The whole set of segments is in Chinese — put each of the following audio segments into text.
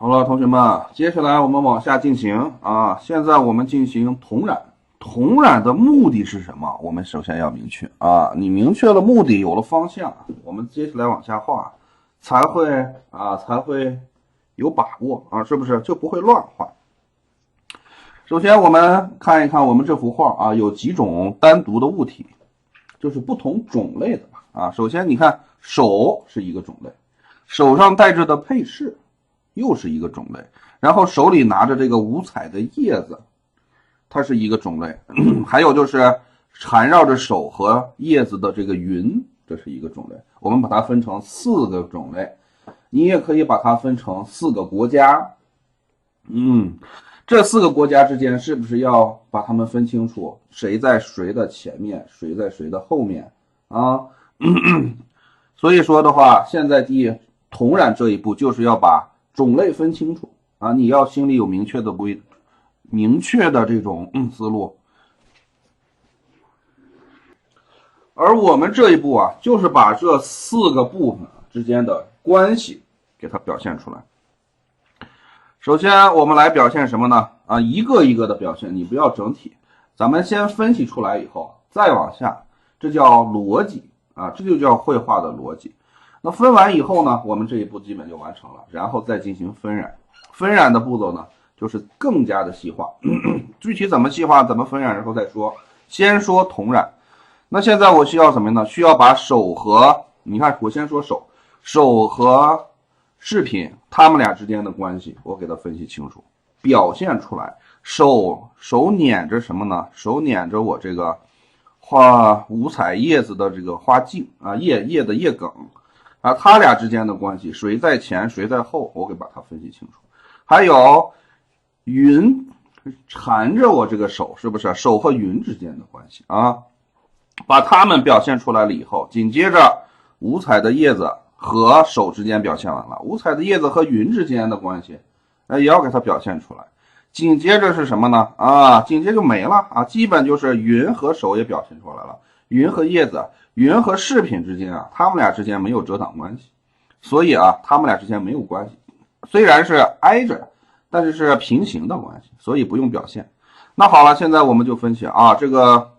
好了，同学们，接下来我们往下进行啊。现在我们进行同染，同染的目的是什么？我们首先要明确啊。你明确了目的，有了方向，我们接下来往下画，才会有把握啊，是不是？就不会乱画。首先我们看一看我们这幅画啊，有几种单独的物体，就是不同种类的啊。首先你看手是一个种类，手上戴着的配饰又是一个种类，然后手里拿着这个五彩的叶子，它是一个种类，还有就是缠绕着手和叶子的这个云，这是一个种类。我们把它分成4个种类，你也可以把它分成4个国家。这4个国家之间是不是要把它们分清楚，谁在谁的前面，谁在谁的后面啊？所以说的话，现在同染这一步就是要把种类分清楚啊，你要心里有明确的这种思路。而我们这一步啊，就是把这4个部分之间的关系给它表现出来。首先我们来表现什么呢？啊，一个一个的表现，你不要整体，咱们先分析出来以后再往下，这叫逻辑啊，这就叫绘画的逻辑。那分完以后呢，我们这一步基本就完成了，然后再进行分染。分染的步骤呢，就是更加的细化。具体怎么细化，怎么分染，然后再说。先说同染。那现在我需要什么呢？需要把手和，你看我先说手和饰品它们俩之间的关系，我给它分析清楚，表现出来。手捻着什么呢？手捻着我这个画五彩叶子的这个花茎啊，叶的叶梗啊，它俩之间的关系，谁在前谁在后，我给把它分析清楚。还有云缠着我这个手，是不是手和云之间的关系啊？把它们表现出来了以后，紧接着五彩的叶子和手之间表现完了，五彩的叶子和云之间的关系，也要给它表现出来。紧接着是什么呢？啊，紧接着就没了啊，基本就是云和手也表现出来了，云和叶子，云和饰品之间啊，它们俩之间没有遮挡关系，所以啊，它们俩之间没有关系，虽然是挨着，但是是平行的关系，所以不用表现。那好了，现在我们就分析啊，这个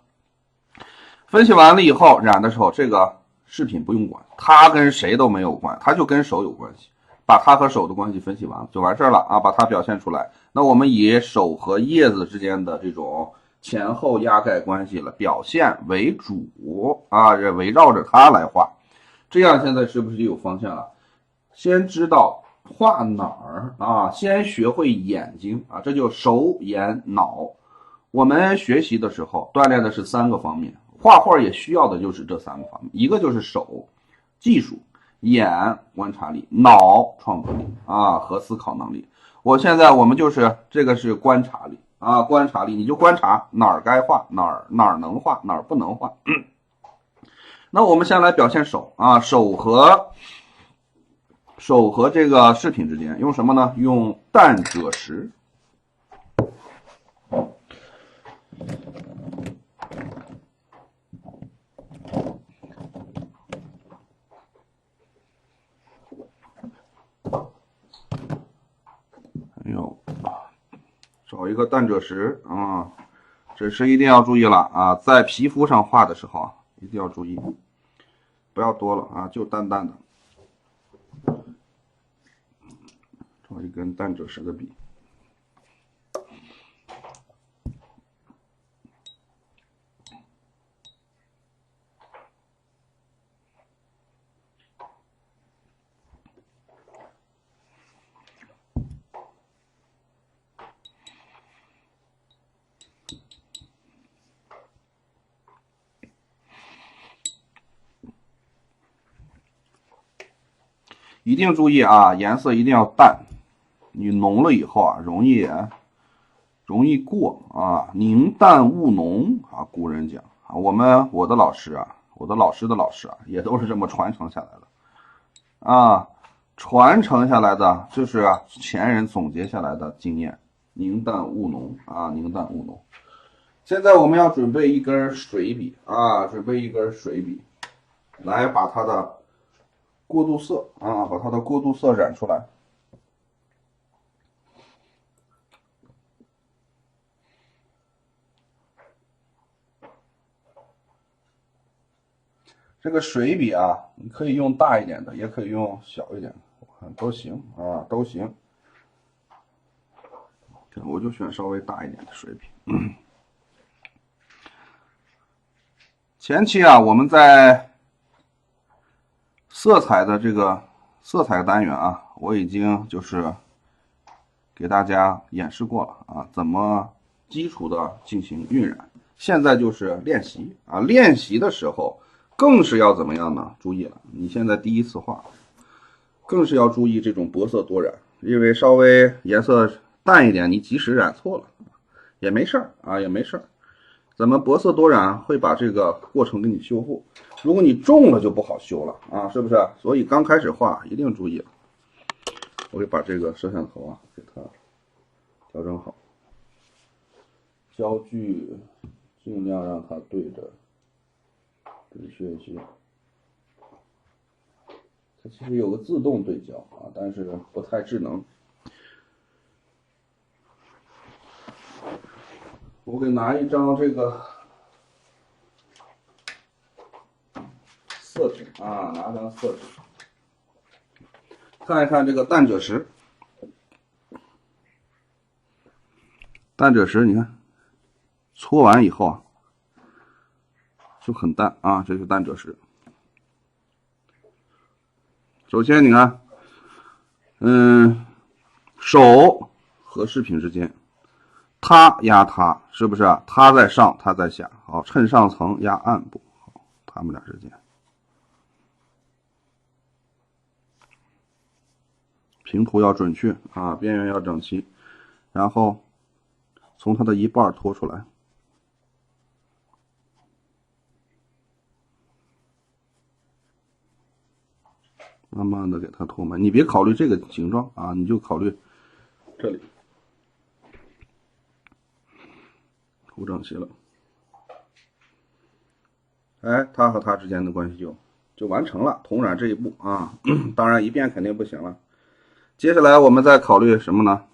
分析完了以后，染的时候这个饰品不用管，它跟谁都没有关，它就跟手有关系。把它和手的关系分析完了就完事了啊，把它表现出来。那我们以手和叶子之间的这种前后压盖关系了表现为主啊，围绕着它来画。这样现在是不是就有方向了？先知道画哪儿啊，先学会眼睛啊，这就手眼脑。我们学习的时候锻炼的是3个方面，画画也需要的就是这3个方面，一个就是手技术，眼观察力，脑创造力啊和思考能力。我们就是这个是观察力啊，观察力你就观察哪儿该画，哪儿能画，哪儿不能画。那我们先来表现手啊，手和这个饰品之间用什么呢？用淡赭石。找一个淡赭石啊，这是一定要注意了啊，在皮肤上画的时候一定要注意，不要多了啊，就淡淡的。找一根淡赭石的笔。一定注意啊，颜色一定要淡，你浓了以后啊，容易过啊，宁淡勿浓啊，古人讲啊，我的老师啊，我的老师的老师啊，也都是这么传承下来的啊，传承下来的，这是前人总结下来的经验，宁淡勿浓啊，宁淡勿浓。现在我们要准备一根水笔啊，来把它的过渡色啊，把它的过渡色染出来。这个水笔啊，你可以用大一点的，也可以用小一点的，我看都行啊，都行。我就选稍微大一点的水笔。前期啊，我们在色彩的这个色彩单元啊，我已经就是给大家演示过了啊，怎么基础的进行晕染。现在就是练习啊，练习的时候更是要怎么样呢？注意了，你现在第一次画，更是要注意这种薄色多染，因为稍微颜色淡一点，你即使染错了也没事儿啊，也没事儿。咱们薄色多染会把这个过程给你修复，如果你重了就不好修了啊，是不是？所以刚开始画一定注意。我给把这个摄像头啊给它调整好，焦距尽量让它对着准确一些。它其实有个自动对焦啊，但是不太智能。我给拿一张这个色纸啊，拿张色纸，看一看这个淡赭石。淡赭石，你看搓完以后啊，就很淡啊，这是淡赭石。首先你看，手和饰品之间，它压它，是不是啊？它在上，它在下，好，衬上层压暗部，好，它们俩之间平涂要准确啊，边缘要整齐，然后从它的一半拖出来。慢慢的给它拖满，你别考虑这个形状啊，你就考虑这里，涂整齐了，哎，它和它之间的关系就完成了，同染这一步啊，当然一遍肯定不行了。接下来我们再考虑什么呢？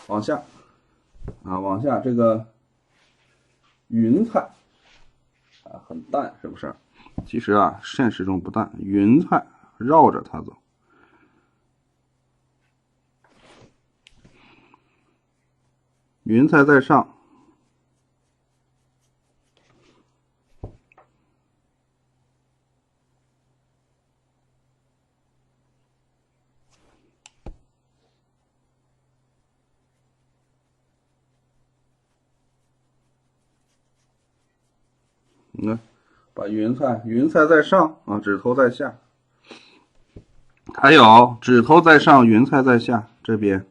往下啊，往下这个云彩啊很淡，是不是？其实啊，现实中不淡，云彩绕着它走。云彩在上，你看，把云彩在上啊，指头在下，还有指头在上，云彩在下，这边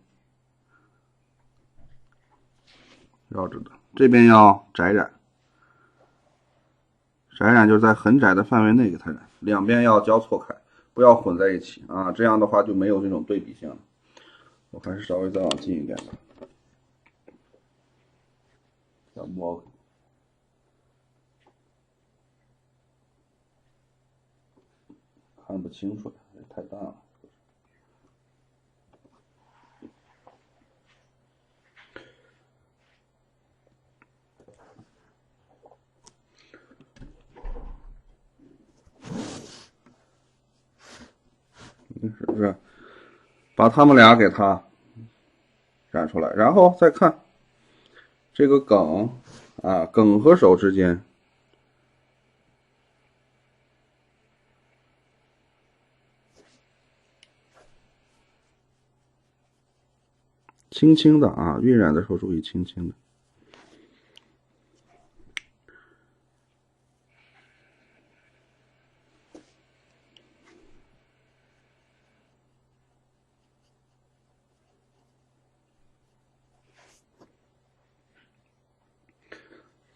绕着的，这边要窄染，窄染就是在很窄的范围内给它染，两边要交错开，不要混在一起啊，这样的话就没有这种对比性了。我还是稍微再往近一点吧，再摸，看不清楚，太淡了。是不是？把它们俩给它染出来，然后再看这个梗啊，梗和手之间，轻轻的啊，晕染的时候注意轻轻的。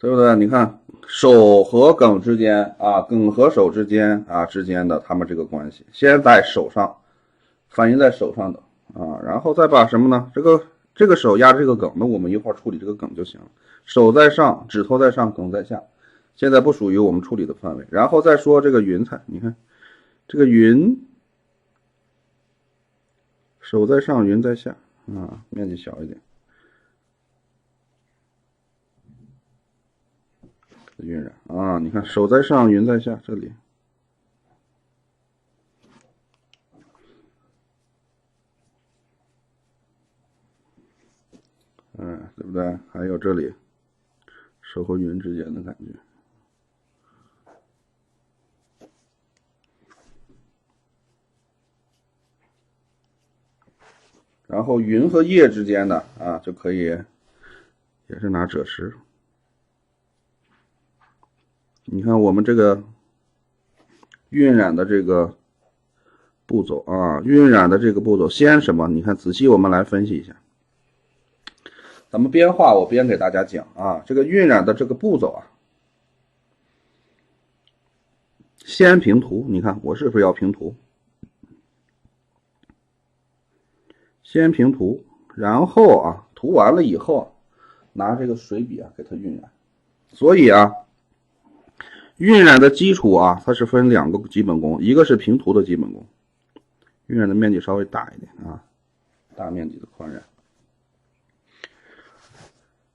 对不对？你看手和梗之间啊，梗和手之间啊之间的它们这个关系，先在手上，反映在手上的啊，然后再把什么呢？这个手压着这个梗，那我们一会儿处理这个梗就行了。手在上，指头在上，梗在下，现在不属于我们处理的范围。然后再说这个云彩，你看这个云，手在上，云在下啊，面积小一点。晕染啊，你看手在上，云在下，这里。对不对？还有这里手和云之间的感觉。然后云和叶之间的啊，就可以也是拿赭石。你看我们这个晕染的这个步骤啊，晕染的这个步骤先什么？你看仔细我们来分析一下。咱们边画我边给大家讲啊，这个晕染的这个步骤啊，先平涂。你看我是不是要平涂？先平涂，然后啊，涂完了以后，拿这个水笔啊给它晕染。所以啊，晕染的基础啊，它是分2个基本功，一个是平涂的基本功，晕染的面积稍微大一点啊，大面积的宽染。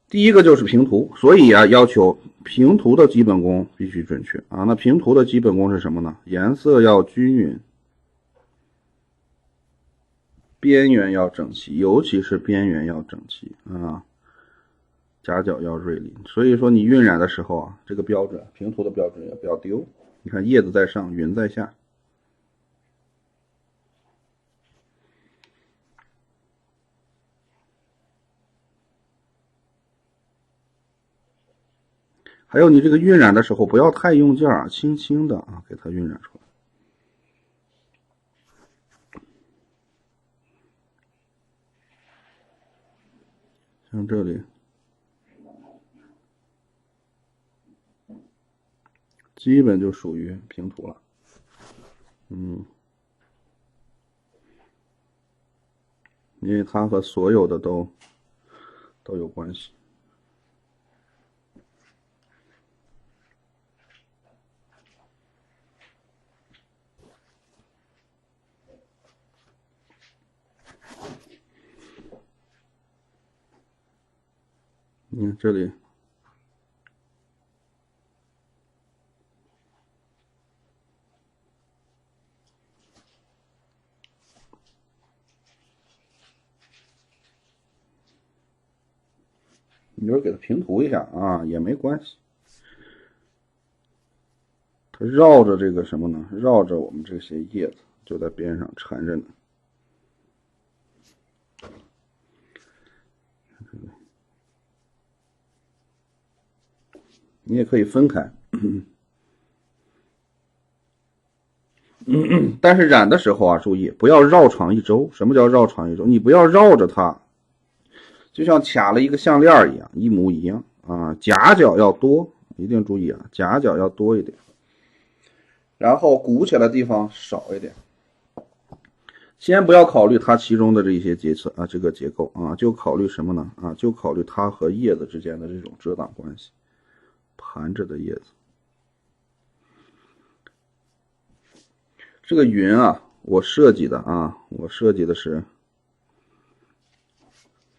第一个就是平涂，所以啊，要求平涂的基本功必须准确啊。那平涂的基本功是什么呢？颜色要均匀，边缘要整齐，尤其是边缘要整齐啊，夹角要锐利。所以说你晕染的时候啊，这个标准平涂的标准也不要丢。你看叶子在上，云在下。还有你这个晕染的时候不要太用劲啊，轻轻的啊给它晕染出来。像这里基本就属于平涂了。因为它和所有的都有关系。你看这里，你就是给它平涂一下啊，也没关系。它绕着这个什么呢？绕着我们这些叶子，就在边上缠着呢。你也可以分开，但是染的时候啊，注意不要绕场一周。什么叫绕场一周？你不要绕着它，就像卡了一个项链一样，一模一样啊。夹角要多，一定注意啊，夹角要多一点，然后鼓起来的地方少一点。先不要考虑它其中的这些结构啊，这个结构啊，就考虑什么呢？啊，就考虑它和叶子之间的这种遮挡关系，盘着的叶子。这个云啊，我设计的是，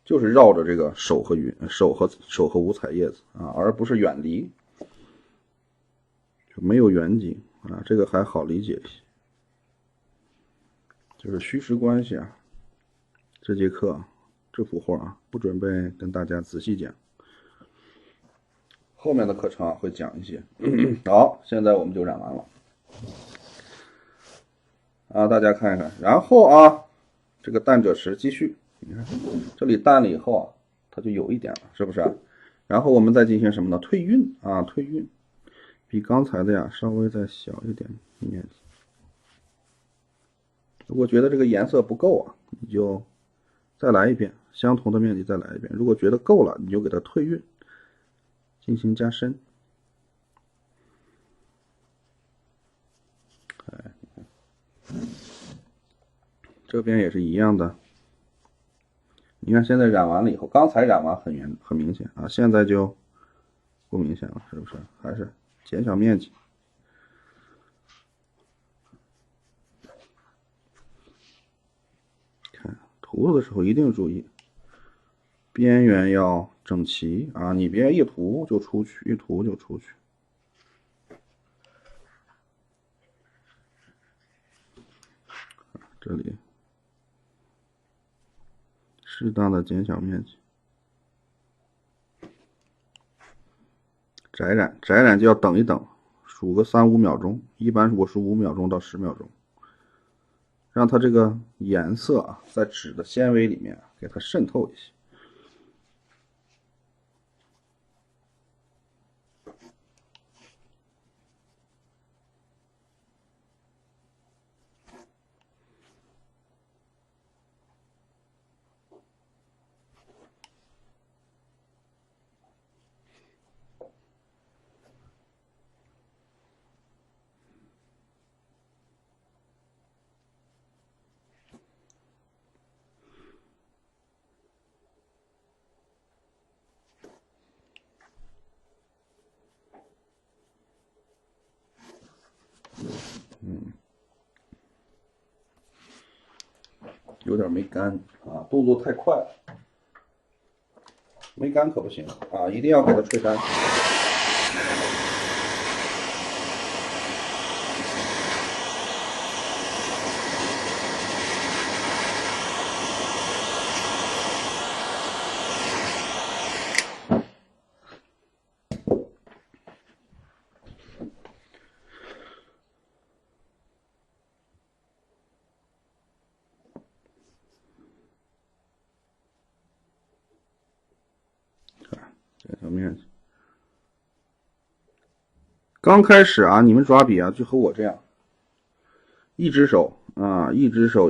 就是绕着这个手和云，手和五彩叶子啊，而不是远离，就没有远景啊，这个还好理解一些。就是虚实关系啊，这节课这幅画啊，不准备跟大家仔细讲，后面的课程啊会讲一些。好，现在我们就染完了啊，大家看一看。然后啊，这个淡赭石继续，你看这里淡了以后啊，它就有一点了，是不是啊？然后我们再进行什么呢？退晕啊，退晕，比刚才的呀稍微再小一点面积。如果觉得这个颜色不够啊，你就再来一遍，相同的面积再来一遍。如果觉得够了，你就给它退晕，进行加深。这边也是一样的。你看现在染完了以后，刚才染完很明显啊，现在就不明显了，是不是？还是减小面积。看涂的时候一定注意，边缘要整齐啊，你别一涂就出去，一涂就出去。这里适当的减小面积。摘染就要等一等，数个3-5秒钟，一般我数5秒钟到10秒钟，让它这个颜色啊在纸的纤维里面给它渗透一些。有点没干啊，动作太快了，没干可不行啊，一定要给它吹干。减小面积。刚开始啊，你们抓笔啊，就和我这样，一只手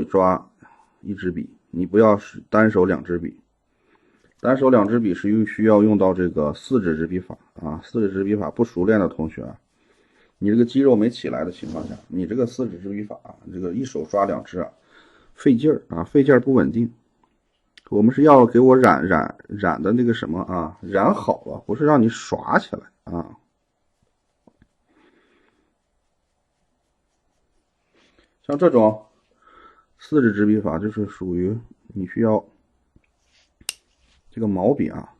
抓一支笔，你不要是单手2支笔。单手2支笔是需要用到这个4指执笔法啊。4指执笔法不熟练的同学啊，你这个肌肉没起来的情况下，你这个4指执笔法啊，这个一手抓2支啊，费劲儿啊，费劲儿不稳定。我们是要给我染的那个什么啊，染好了，不是让你耍起来啊。像这种4指执笔法，就是属于你需要这个毛笔啊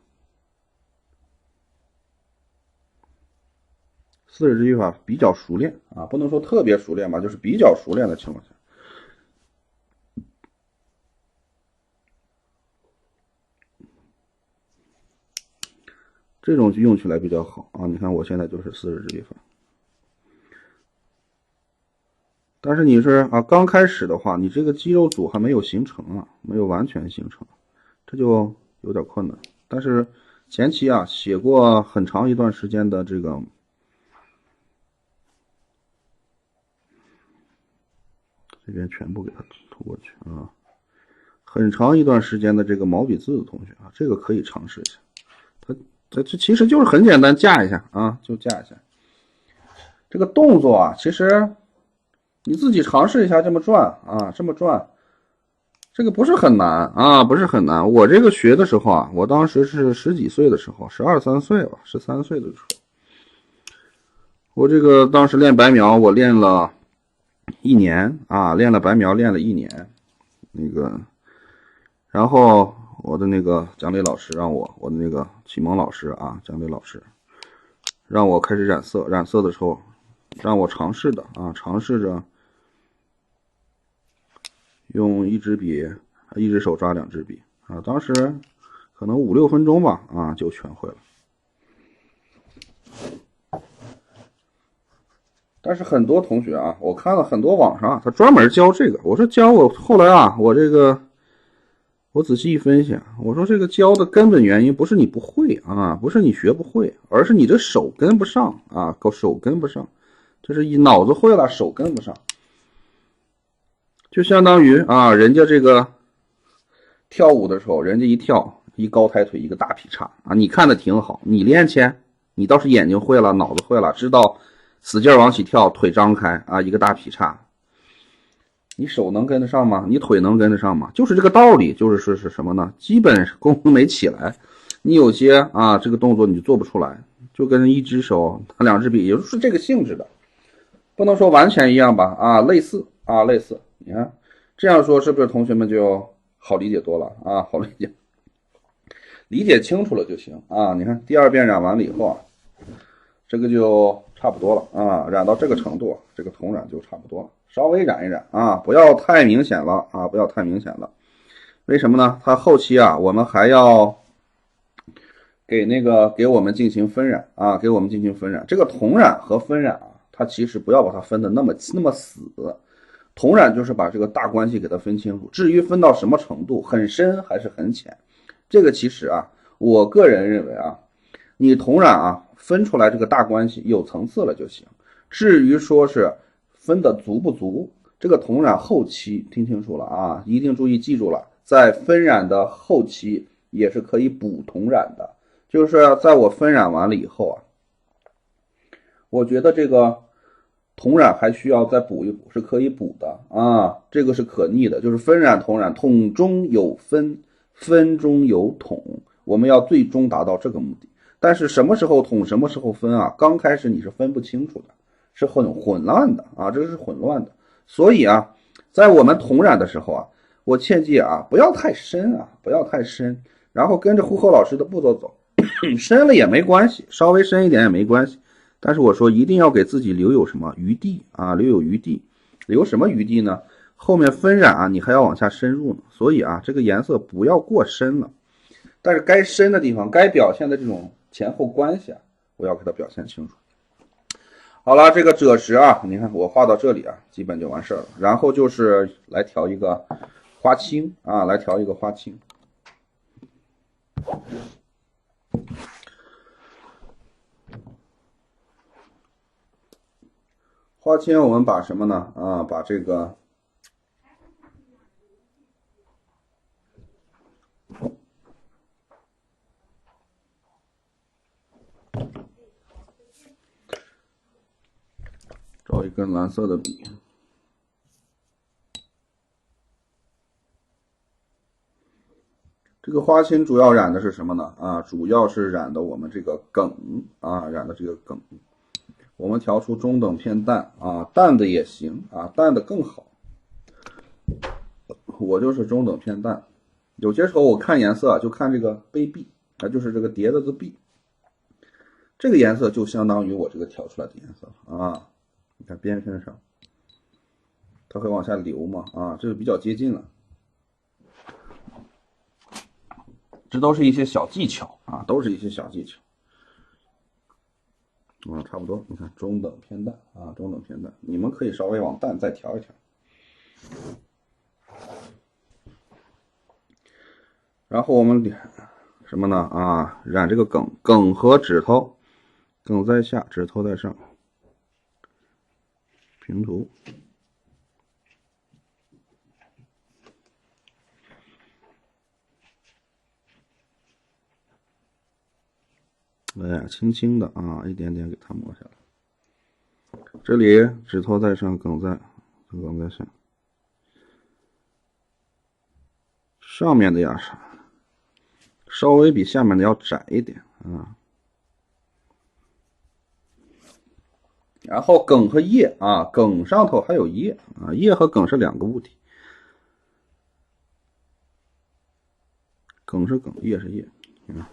，4指执笔法比较熟练啊，不能说特别熟练吧，就是比较熟练的情况下。这种用起来比较好啊！你看我现在就是4指执笔法，但是你是啊刚开始的话，你这个肌肉组还没有形成啊，没有完全形成，这就有点困难。但是前期啊写过很长一段时间的这个这边全部给它涂过去啊，很长一段时间的这个毛笔字的同学啊，这个可以尝试一下。这其实就是很简单，架一下啊，就架一下。这个动作啊，其实你自己尝试一下，这么转啊，这么转，这个不是很难啊，不是很难。我这个学的时候啊，我当时是10几岁的时候，12、13岁吧，13岁的时候，我这个当时练白描，我练了1年啊，练了白描练了1年，那个，然后我的那个蒋磊老师让我的那个启蒙老师啊，蒋磊老师让我开始染色，染色的时候让我尝试的啊，尝试着用1支笔，一只手抓2支笔啊，当时可能5、6分钟吧啊就全会了。但是很多同学啊，我看了很多网上他专门教这个，我说教我，后来啊我这个我仔细一分析，我说这个教的根本原因不是你不会啊，不是你学不会，而是你这手跟不上啊，手跟不上，就是脑子会了，手跟不上，就相当于啊，人家这个跳舞的时候，人家一跳一高抬腿一个大劈叉啊，你看的挺好，你练去，你倒是眼睛会了，脑子会了，知道使劲往起跳，腿张开啊，一个大劈叉。你手能跟得上吗？你腿能跟得上吗？就是这个道理，就是说是什么呢？基本功夫没起来，你有些啊这个动作你就做不出来，就跟1只手2支笔，也就是这个性质的，不能说完全一样吧啊，类似啊类似。你看这样说是不是同学们就好理解多了啊？好理解，理解清楚了就行啊。你看第2遍染完了以后啊，这个就差不多了啊，染到这个程度，这个瞳染就差不多了。稍微染一染啊，不要太明显了啊，不要太明显了。为什么呢？它后期啊，我们还要给我们进行分染啊，给我们进行分染。这个同染和分染啊，它其实不要把它分的那么死。同染就是把这个大关系给它分清楚，至于分到什么程度，很深还是很浅，这个其实啊，我个人认为啊，你同染啊分出来这个大关系有层次了就行。至于说是分的足不足，这个同染后期听清楚了啊，一定注意记住了，在分染的后期也是可以补同染的，就是在我分染完了以后啊，我觉得这个同染还需要再补一补，是可以补的啊，这个是可逆的，就是分染同染，统中有分，分中有统，我们要最终达到这个目的。但是什么时候统，什么时候分啊？刚开始你是分不清楚的，是很混乱的啊，这是混乱的。所以啊，在我们同染的时候啊，我切记啊，不要太深啊，不要太深，然后跟着呼和老师的步骤走，深了也没关系，稍微深一点也没关系。但是我说一定要给自己留有什么余地啊，留有余地，留什么余地呢？后面分染啊，你还要往下深入呢，所以啊，这个颜色不要过深了，但是该深的地方，该表现的这种前后关系啊，我要给它表现清楚。好了，这个赭石啊，你看我画到这里啊，基本就完事儿了。然后就是来调一个花青啊，来调一个花青。花青我们把什么呢？啊，把这个找一根蓝色的笔，这个花青主要染的是什么呢？啊，主要是染的我们这个梗啊，染的这个梗。我们调出中等偏淡啊，淡的也行啊，淡的更好。我就是中等偏淡。有些时候我看颜色就看这个杯壁啊，就是这个碟子的壁，这个颜色就相当于我这个调出来的颜色啊。你看边身上，它会往下流嘛啊，这个比较接近了。这都是一些小技巧啊，都是一些小技巧。差不多，你看中等偏淡啊，中等偏淡，你们可以稍微往淡再调一调。然后我们什么呢？啊，染这个梗，梗和指头，梗在下，指头在上，平涂。哎，轻轻的啊，一点点给它抹下来。这里指头在上，梗在下。上面的呀，稍微比下面的要窄一点啊。然后梗和叶啊，梗上头还有叶啊，叶和梗是两个物体。梗是梗，叶是叶。你看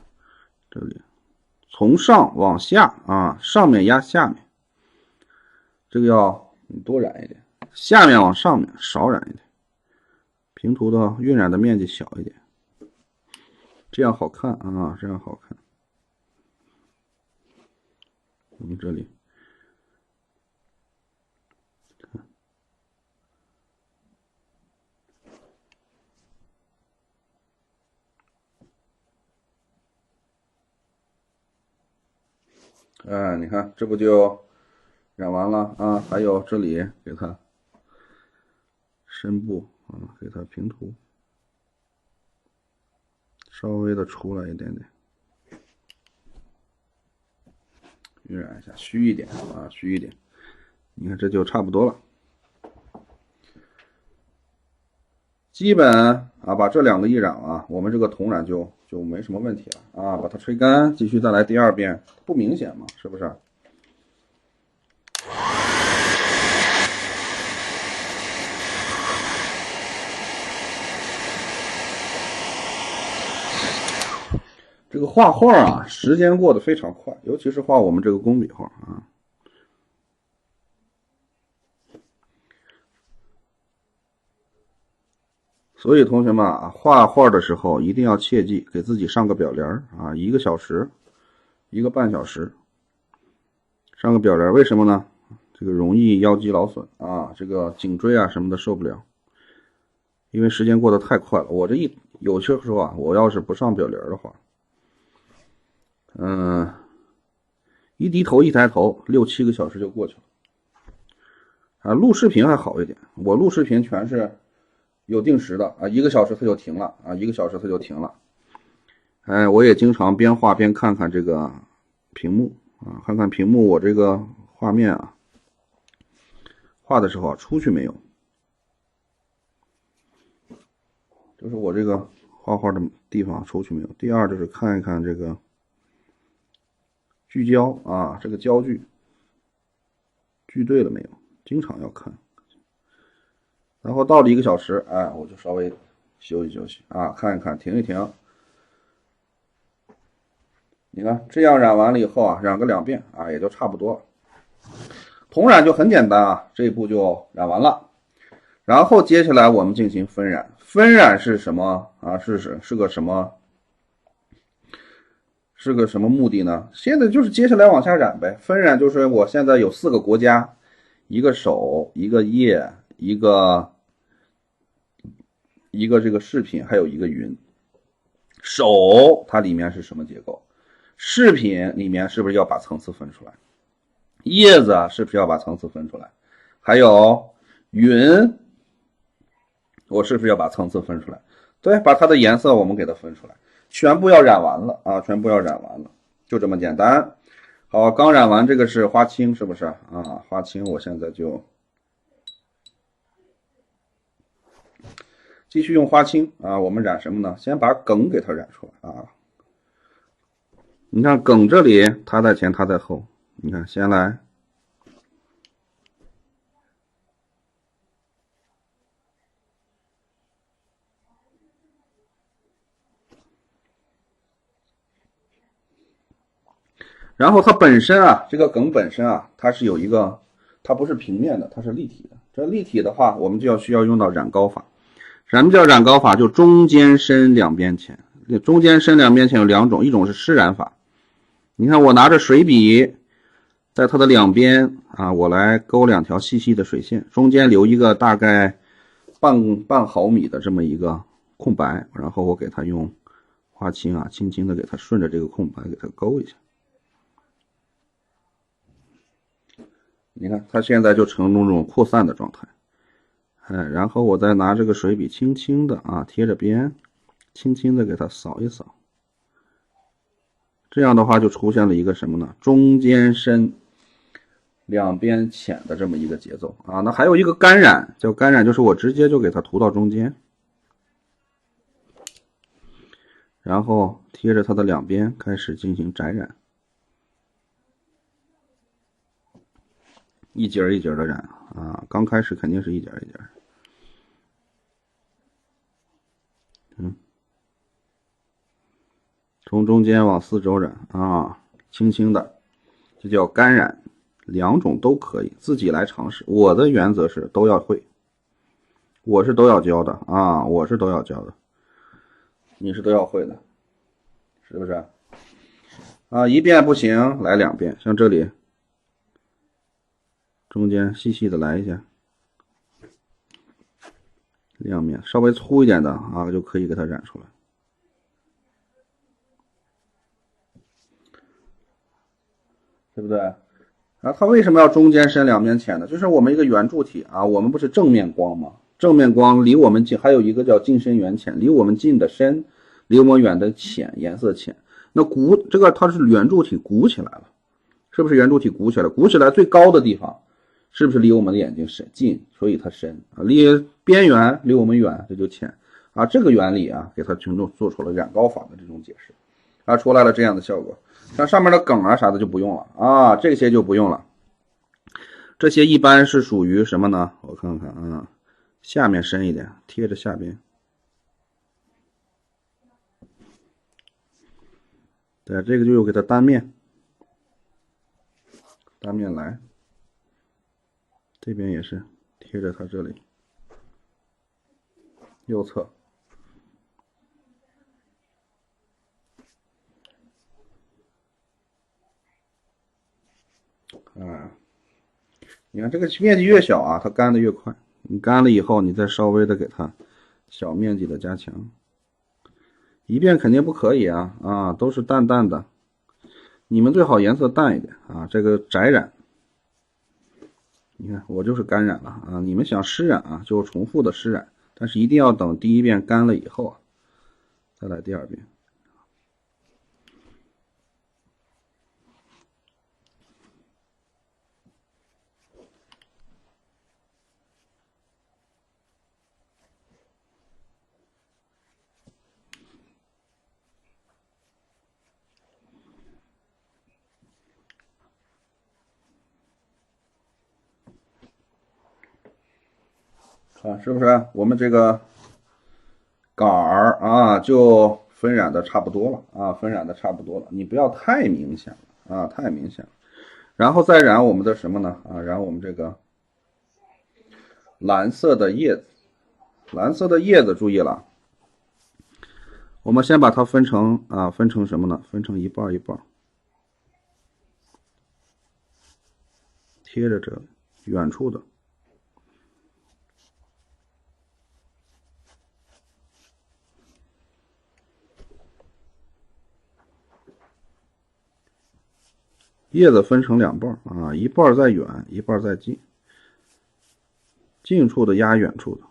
这里。从上往下啊，上面压下面，这个要你多染一点，下面往上面少染一点，平涂的晕染的面积小一点，这样好看啊，这样好看。我们这里哎，你看这不就染完了啊？还有这里给它深部啊，给它平涂，稍微的出来一点点，晕染一下，虚一点啊，虚一点。你看这就差不多了。基本啊，把这两个一染啊，我们这个同染就没什么问题了啊。把它吹干，继续再来第二遍，不明显嘛，是不是？这个画画啊，时间过得非常快，尤其是画我们这个工笔画啊，所以同学们啊，画画的时候一定要切记给自己上个表帘啊，1个小时、1个半小时，上个表帘，为什么呢？这个容易腰肌劳损啊，这个颈椎啊什么的受不了，因为时间过得太快了。我这有些时候啊，我要是不上表帘的话，一低头一抬头，6、7个小时就过去了。啊，录视频还好一点，我录视频全是有定时的啊，1个小时它就停了啊，1个小时它就停了。哎，我也经常边画边看看这个屏幕啊，看看屏幕我这个画面啊，画的时候啊出去没有，就是我这个画画的地方出去没有。第二就是看一看这个聚焦啊，这个焦距聚对了没有，经常要看。然后到了1个小时，哎，我就稍微休息休息啊，看一看，停一停。你看这样染完了以后啊，染个2遍啊，也就差不多了。同染就很简单啊，这一步就染完了。然后接下来我们进行分染，分染是什么啊？是个什么？是个什么目的呢？现在就是接下来往下染呗。分染就是我现在有4个国家，1个手，1个叶，一个这个饰品，还有1个云。手它里面是什么结构？饰品里面是不是要把层次分出来？叶子是不是要把层次分出来？还有云，我是不是要把层次分出来？对，把它的颜色我们给它分出来，全部要染完了啊，全部要染完了，就这么简单。好，刚染完这个是花青，是不是啊？花青我现在就继续用花青啊，我们染什么呢？先把梗给它染出来啊。你看梗这里它在前它在后，你看先来然后它本身啊，这个梗本身啊，它是有一个，它不是平面的，它是立体的。这立体的话，我们就需要用到染膏法。什么叫染膏法？就中间深两边浅。中间深两边浅有2种，一种是湿染法。你看我拿着水笔，在它的两边啊，我来勾2条细细的水线，中间留一个大概半毫米的这么一个空白，然后我给它用花青啊，轻轻的给它顺着这个空白给它勾一下。你看它现在就呈这种扩散的状态，然后我再拿这个水笔轻轻的啊贴着边，轻轻的给它扫一扫，这样的话就出现了一个什么呢？中间深，两边浅的这么一个节奏啊。那还有一个干染，叫干染，就是我直接就给它涂到中间，然后贴着它的两边开始进行摘染。一节一节的染啊，刚开始肯定是一节一节。从中间往4周染啊，轻轻的，这叫干染，2种都可以，自己来尝试。我的原则是都要会，我是都要教的啊，我是都要教的，你是都要会的，是不是？啊，一遍不行，来2遍，像这里。中间细细的来一下，亮面稍微粗一点的啊，就可以给它染出来，对不对？啊，它为什么要中间深两边浅呢？就是我们一个圆柱体啊，我们不是正面光吗？正面光离我们近，还有一个叫近深远浅，离我们近的深，离我们远的浅，颜色浅。那这个它是圆柱体鼓起来了，是不是圆柱体鼓起来？鼓起来最高的地方。是不是离我们的眼睛近，所以它深啊？离边缘离我们远，这就浅啊。这个原理啊，给它群众做出了染膏法的这种解释啊，出来了这样的效果。像上面的梗啊啥的就不用了啊，这些就不用了。这些一般是属于什么呢？我看看啊，下面深一点，贴着下边。对，这个就给它单面来。这边也是贴着它这里，右侧。你看这个面积越小啊，它干的越快。你干了以后，你再稍微的给它小面积的加强。一遍肯定不可以啊，都是淡淡的。你们最好颜色淡一点啊，这个窄染。你看我就是干染了啊，你们想湿染啊，就重复的湿染，但是一定要等第一遍干了以后啊，再来第二遍。是不是我们这个杆儿啊就分染的差不多了啊，分染的差不多了，你不要太明显了啊，太明显了。然后再染我们的什么呢？啊，染我们这个蓝色的叶子，蓝色的叶子注意了，我们先把它分成什么呢？分成一半一半，贴着这远处的。叶子分成两半啊，一半在远，一半在近。近处的压远处的，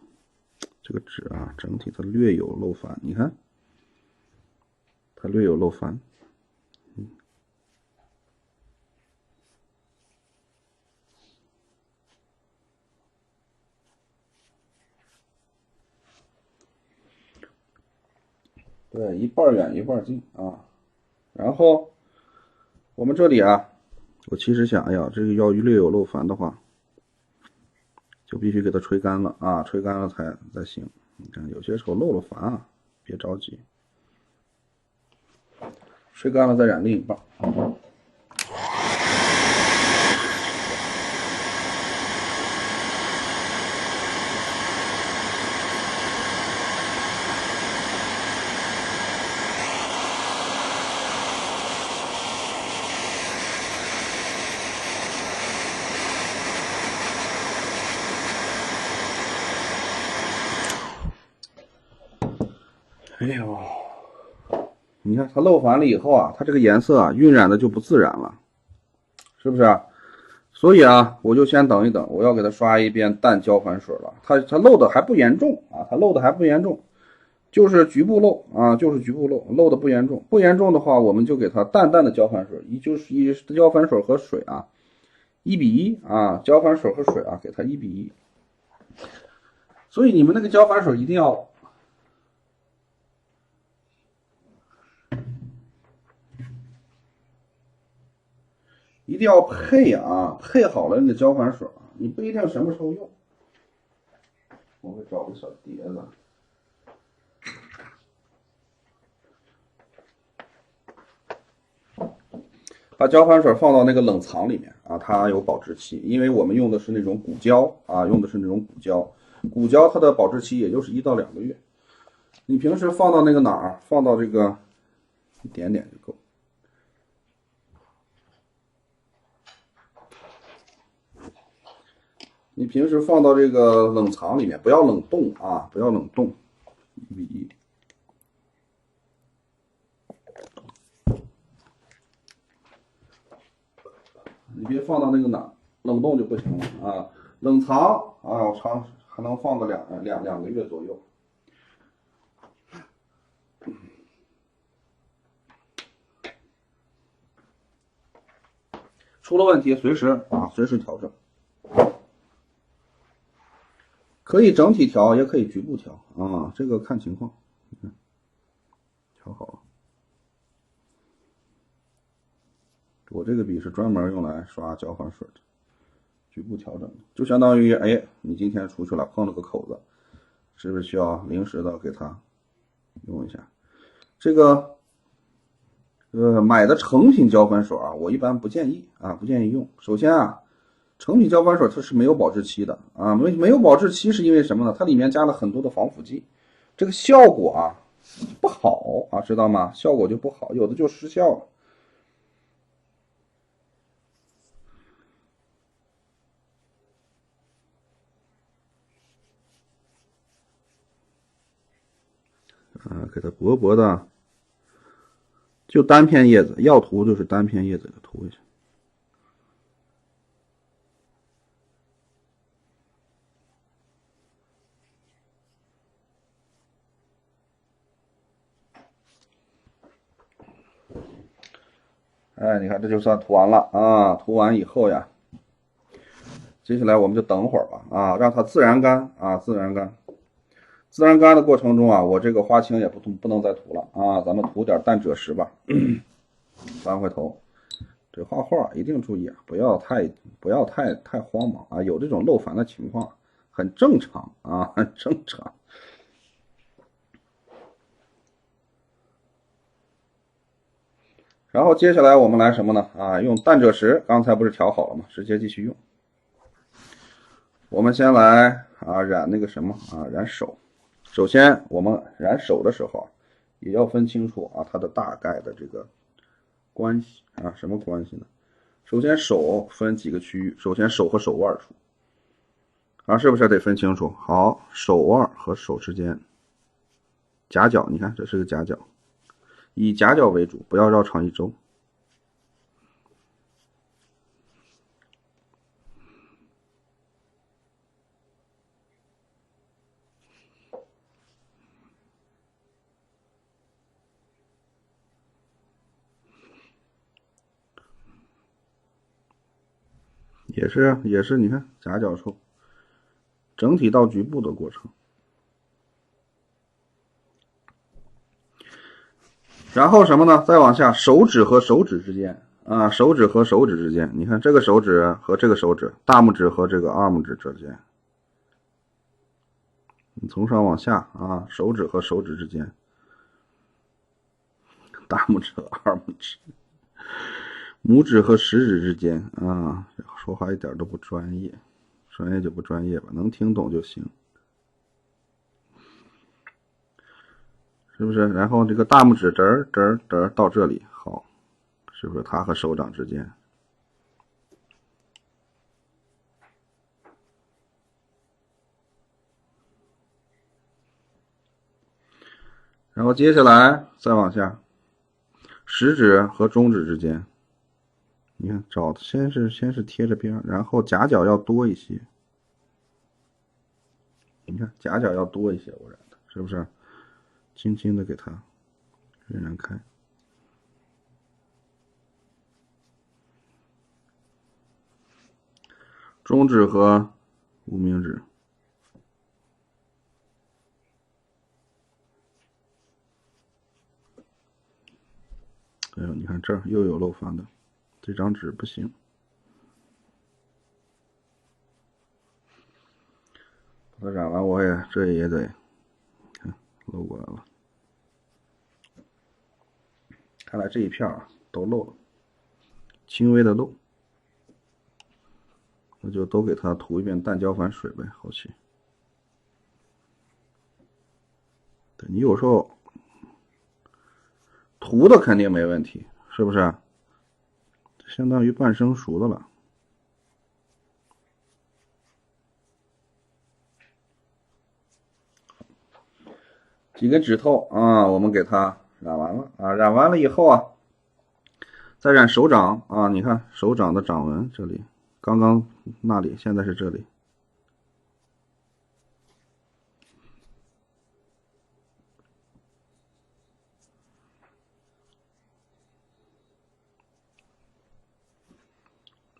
这个纸啊，整体它略有漏翻，你看，它略有漏翻。对，一半远一半近啊。然后我们这里啊，我其实想，哎呀，这个要略有漏翻的话，就必须给它吹干了啊，吹干了才行。你看有些时候漏了烦啊，别着急，吹干了再染另一半。哎呦，你看它漏完了以后啊，它这个颜色啊晕染的就不自然了，是不是啊？所以啊，我就先等一等，我要给它刷一遍淡胶反水了。它漏的还不严重啊，它漏的还不严重，就是局部漏啊，就是局部漏，漏的不严重。不严重的话，我们就给它淡淡的胶反水，就是以胶反水和水啊1:1啊，胶反水和水啊，给它1:1。所以你们那个胶反水一定要配啊，配好了那个胶反水啊，你不一定什么时候用。我会找个小碟子，把胶反水放到那个冷藏里面啊，它有保质期，因为我们用的是那种骨胶啊，骨胶它的保质期也就是1到2个月。你平时放到那个哪儿？放到这个一点点就够。你平时放到这个冷藏里面，不要冷冻啊，不要冷冻，1:1。你别放到那个哪，冷冻就不行了啊。冷藏啊，我还能放个两个月左右。出了问题随时调整。可以整体调，也可以局部调啊，这个看情况。你看，调好了。我这个笔是专门用来刷胶反水的，局部调整的，就相当于，哎，你今天出去了碰了个口子，是不是需要临时的给它用一下？这个，买的成品胶反水啊，我一般不建议用。首先啊。成品胶反水它是没有保质期的啊，没有保质期是因为什么呢？它里面加了很多的防腐剂，这个效果啊不好啊，知道吗？效果就不好，有的就失效了。给它薄薄的，就单片叶子，要涂就是单片叶子给涂一下。哎，你看这就算涂完了啊！涂完以后呀，接下来我们就等会儿吧啊，让它自然干啊，自然干。自然干的过程中啊，我这个花青也不能再涂了啊，咱们涂点淡赭石吧。翻回头，这画画一定注意啊，不要太慌忙啊，有这种漏繁的情况，很正常啊，很正常。然后接下来我们来什么呢？啊，用淡赭石，刚才不是调好了吗？直接继续用。我们先来啊染那个什么啊，染手。首先我们染手的时候啊，也要分清楚啊它的大概的这个关系啊，什么关系呢？首先手分几个区域，首先手和手腕处啊，是不是得分清楚？好，手腕和手之间，夹角，你看这是个夹角。以夹角为主，不要绕长一周。也是，你看夹角处，整体到局部的过程。然后什么呢？再往下，手指和手指之间啊，手指和手指之间，你看这个手指和这个手指，大拇指和这个二拇指之间，你从上往下啊，手指和手指之间，大拇指和二拇指，拇指和食指之间啊，说话一点都不专业，专业就不专业吧，能听懂就行，是不是？然后这个大拇指到这里，好，是不是它和手掌之间？然后接下来再往下，食指和中指之间，你看找先是贴着边，然后夹角要多一些。你看夹角要多一些，我染的是不是？轻轻的给它晕染开。中指和无名指。哎呦，你看这儿又有漏繁的，这张纸不行。把它染完，这也得看漏过来了。看来这一片啊都漏了，轻微的漏，那就都给它涂一遍淡胶反水呗，后期。对，你有时候涂的肯定没问题，是不是？相当于半生熟的了。几个指头啊，我们给它染完了啊，染完了以后啊，再染手掌啊，你看手掌的掌纹这里，刚刚那里，现在是这里。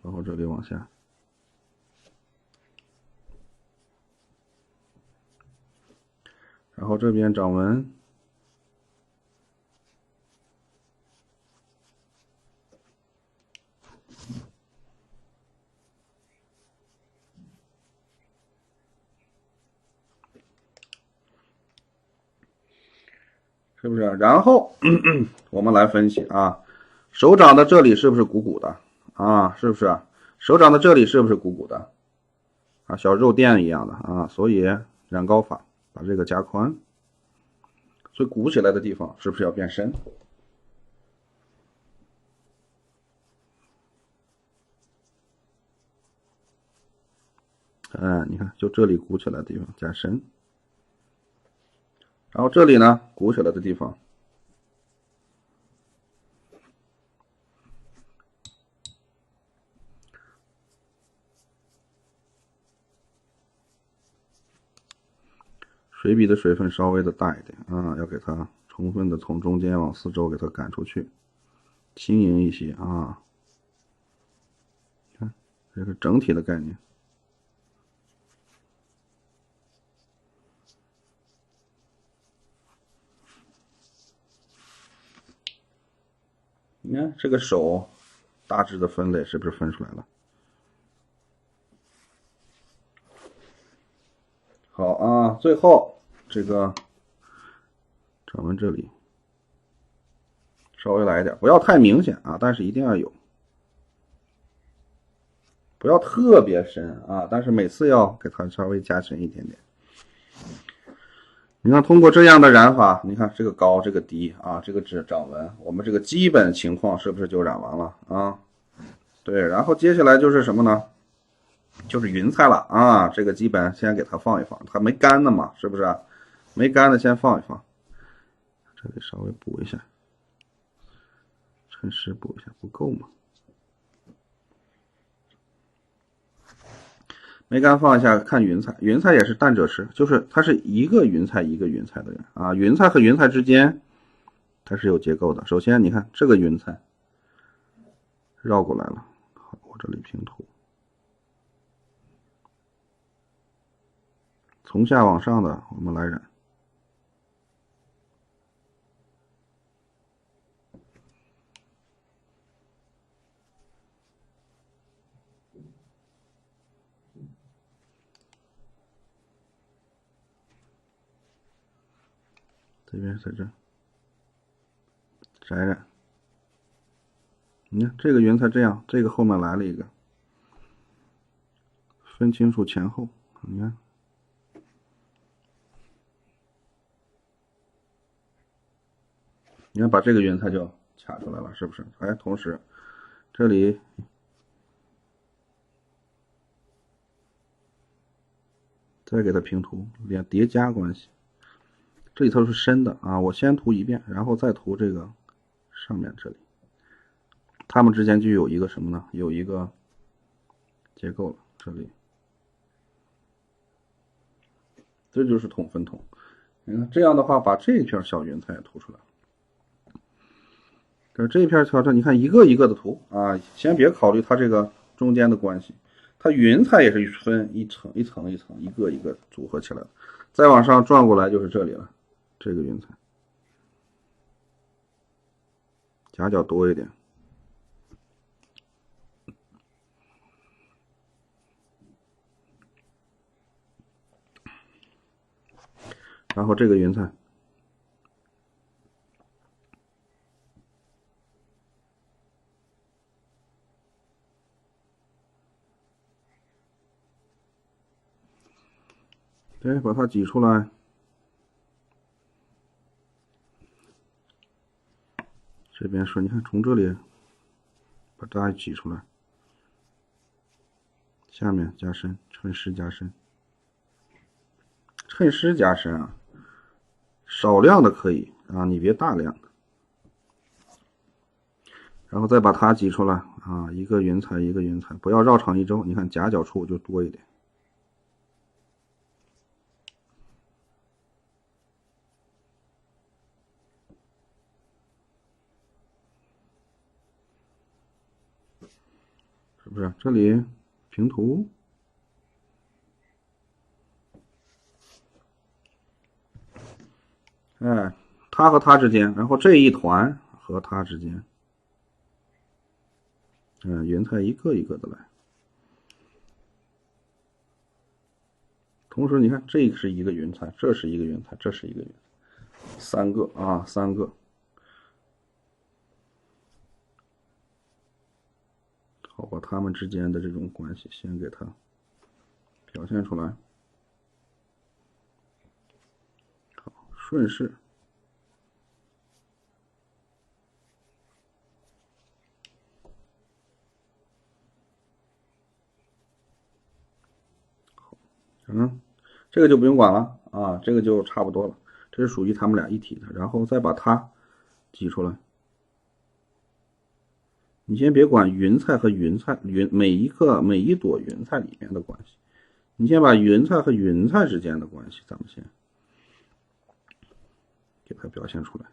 然后这里往下，然后这边掌纹，是不是？然后我们来分析啊，手掌的这里是不是鼓鼓的啊？是不是？手掌的这里是不是鼓鼓的啊？小肉垫一样的啊，所以染膏法把这个加宽。所以鼓起来的地方是不是要变深？你看，就这里鼓起来的地方加深，然后这里呢鼓起来的地方，水笔的水分稍微的大一点啊，要给它充分的从中间往四周给它赶出去，轻盈一些啊。看，这是整体的概念。你看这个手大致的分类是不是分出来了？好啊，最后这个掌纹这里稍微来一点，不要太明显啊，但是一定要有，不要特别深啊，但是每次要给它稍微加深一点点。你看，通过这样的染法，你看这个高，这个低啊，这个掌纹，我们这个基本情况是不是就染完了啊？对，然后接下来就是什么呢？就是云彩了啊，这个基本先给它放一放，它没干的嘛，是不是？没干的先放一放，这里稍微补一下，趁湿补一下，不够嘛？没干放一下，看云彩，云彩也是淡赭石，就是它是一个云彩一个云彩的人啊，云彩和云彩之间它是有结构的。首先你看这个云彩绕过来了，好，我这里平涂，从下往上的我们来染。这边在这摘染，你看这个云彩这样，这个后面来了一个，分清楚前后，你看，你看把这个云彩就卡出来了，是不是？哎，同时这里再给它平涂，连叠加关系。这里头是深的啊，我先涂一遍，然后再涂这个上面这里，它们之间就有一个什么呢？有一个结构了，这里，这就是筒分筒。你看这样的话，把这一片小云彩也涂出来了。这一片调整，你看一个一个的涂啊，先别考虑它这个中间的关系，它云彩也是分一层一层一层，一个一个组合起来的。再往上转过来就是这里了。这个云彩夹角多一点，然后这个云彩对，把它挤出来，这边是你看从这里把它挤出来，下面加深，趁湿加深，趁湿加深啊，少量的可以啊，你别大量的，然后再把它挤出来啊，一个云彩一个云彩，不要绕场一周，你看夹角处就多一点。是不是？这里平涂，哎，它和它之间，然后这一团和它之间，云彩一个一个的来。同时，你看这是一个云彩，这是一个云彩，这是一个云彩，三个啊，三个。好，把它们之间的这种关系先给它表现出来。好，顺势这个就不用管了啊，这个就差不多了，这是属于他们俩一体的，然后再把它挤出来。你先别管云彩和云彩每一朵云彩里面的关系，你先把云彩和云彩之间的关系，咱们先给它表现出来。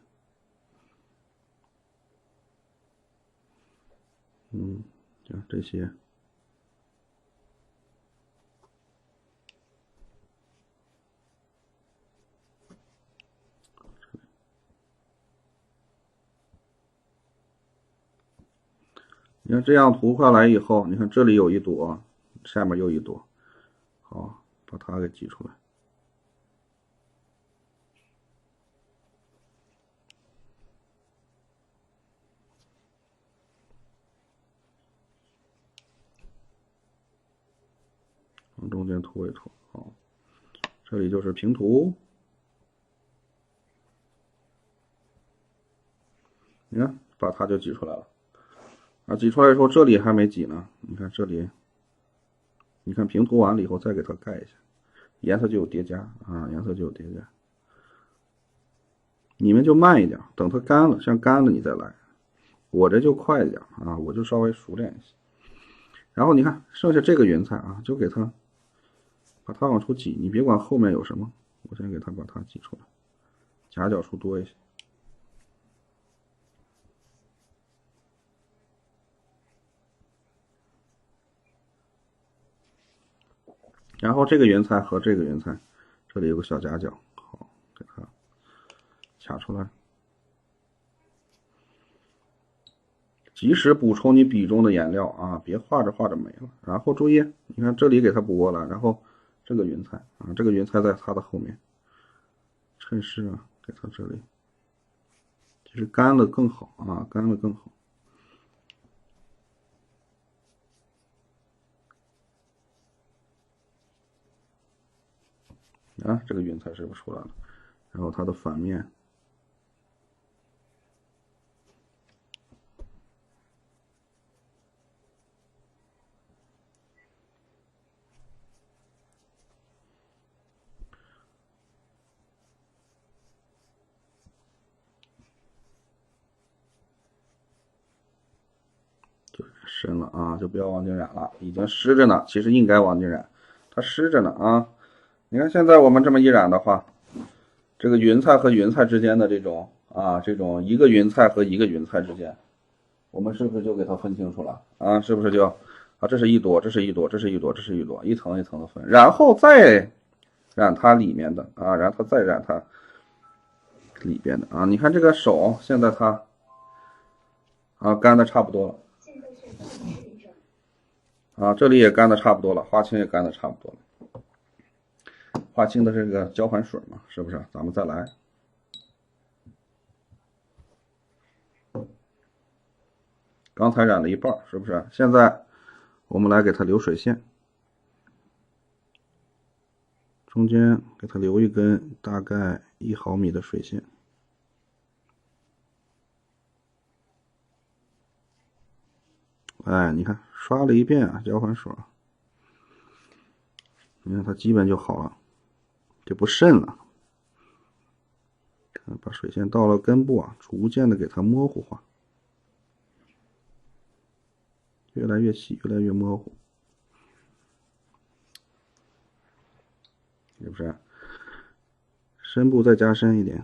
像这些。你看这样涂下来以后，你看这里有一朵，下面又一朵，好，把它给挤出来。往中间涂一涂，好，这里就是平涂。你看，把它就挤出来了。啊，挤出来以后，这里还没挤呢。你看这里，你看平涂完了以后，再给它盖一下，颜色就有叠加啊，颜色就有叠加。你们就慢一点，等它干了，像干了你再来。我这就快一点啊，我就稍微熟练一些。然后你看剩下这个云彩啊，就给它把它往出挤，你别管后面有什么，我先给它把它挤出来，夹角处多一些。然后这个云彩和这个云彩，这里有个小夹角，好，给它卡出来。及时补充你笔中的颜料啊，别画着画着没了。然后注意，你看这里给它补过来，然后这个云彩啊，这个云彩在它的后面，趁势啊，给它这里，其实干了更好啊，干了更好。啊，这个云彩是不是出来了？然后它的反面。深了啊，就不要往进染了，已经湿着呢，其实应该往进染，它湿着呢啊。你看现在我们这么一染的话，这个云彩和云彩之间的这种一个云彩和一个云彩之间，我们是不是就给它分清楚了啊？是不是就啊，这是一朵，这是一朵，这是一朵，这是一朵，一层一层的分，然后再染它里面的啊，然后再染它里边的啊。你看这个手现在它啊干的差不多了。啊，这里也干的差不多了，花青也干的差不多了。花青的这个交换水嘛，是不是？咱们再来。刚才染了一半，是不是？现在我们来给它留水线，中间给它留一根大概1毫米的水线。哎，你看刷了一遍啊，交换水，你看它基本就好了，就不渗了。把水线到了根部啊，逐渐的给它模糊化，越来越细，越来越模糊，是不是？深部再加深一点。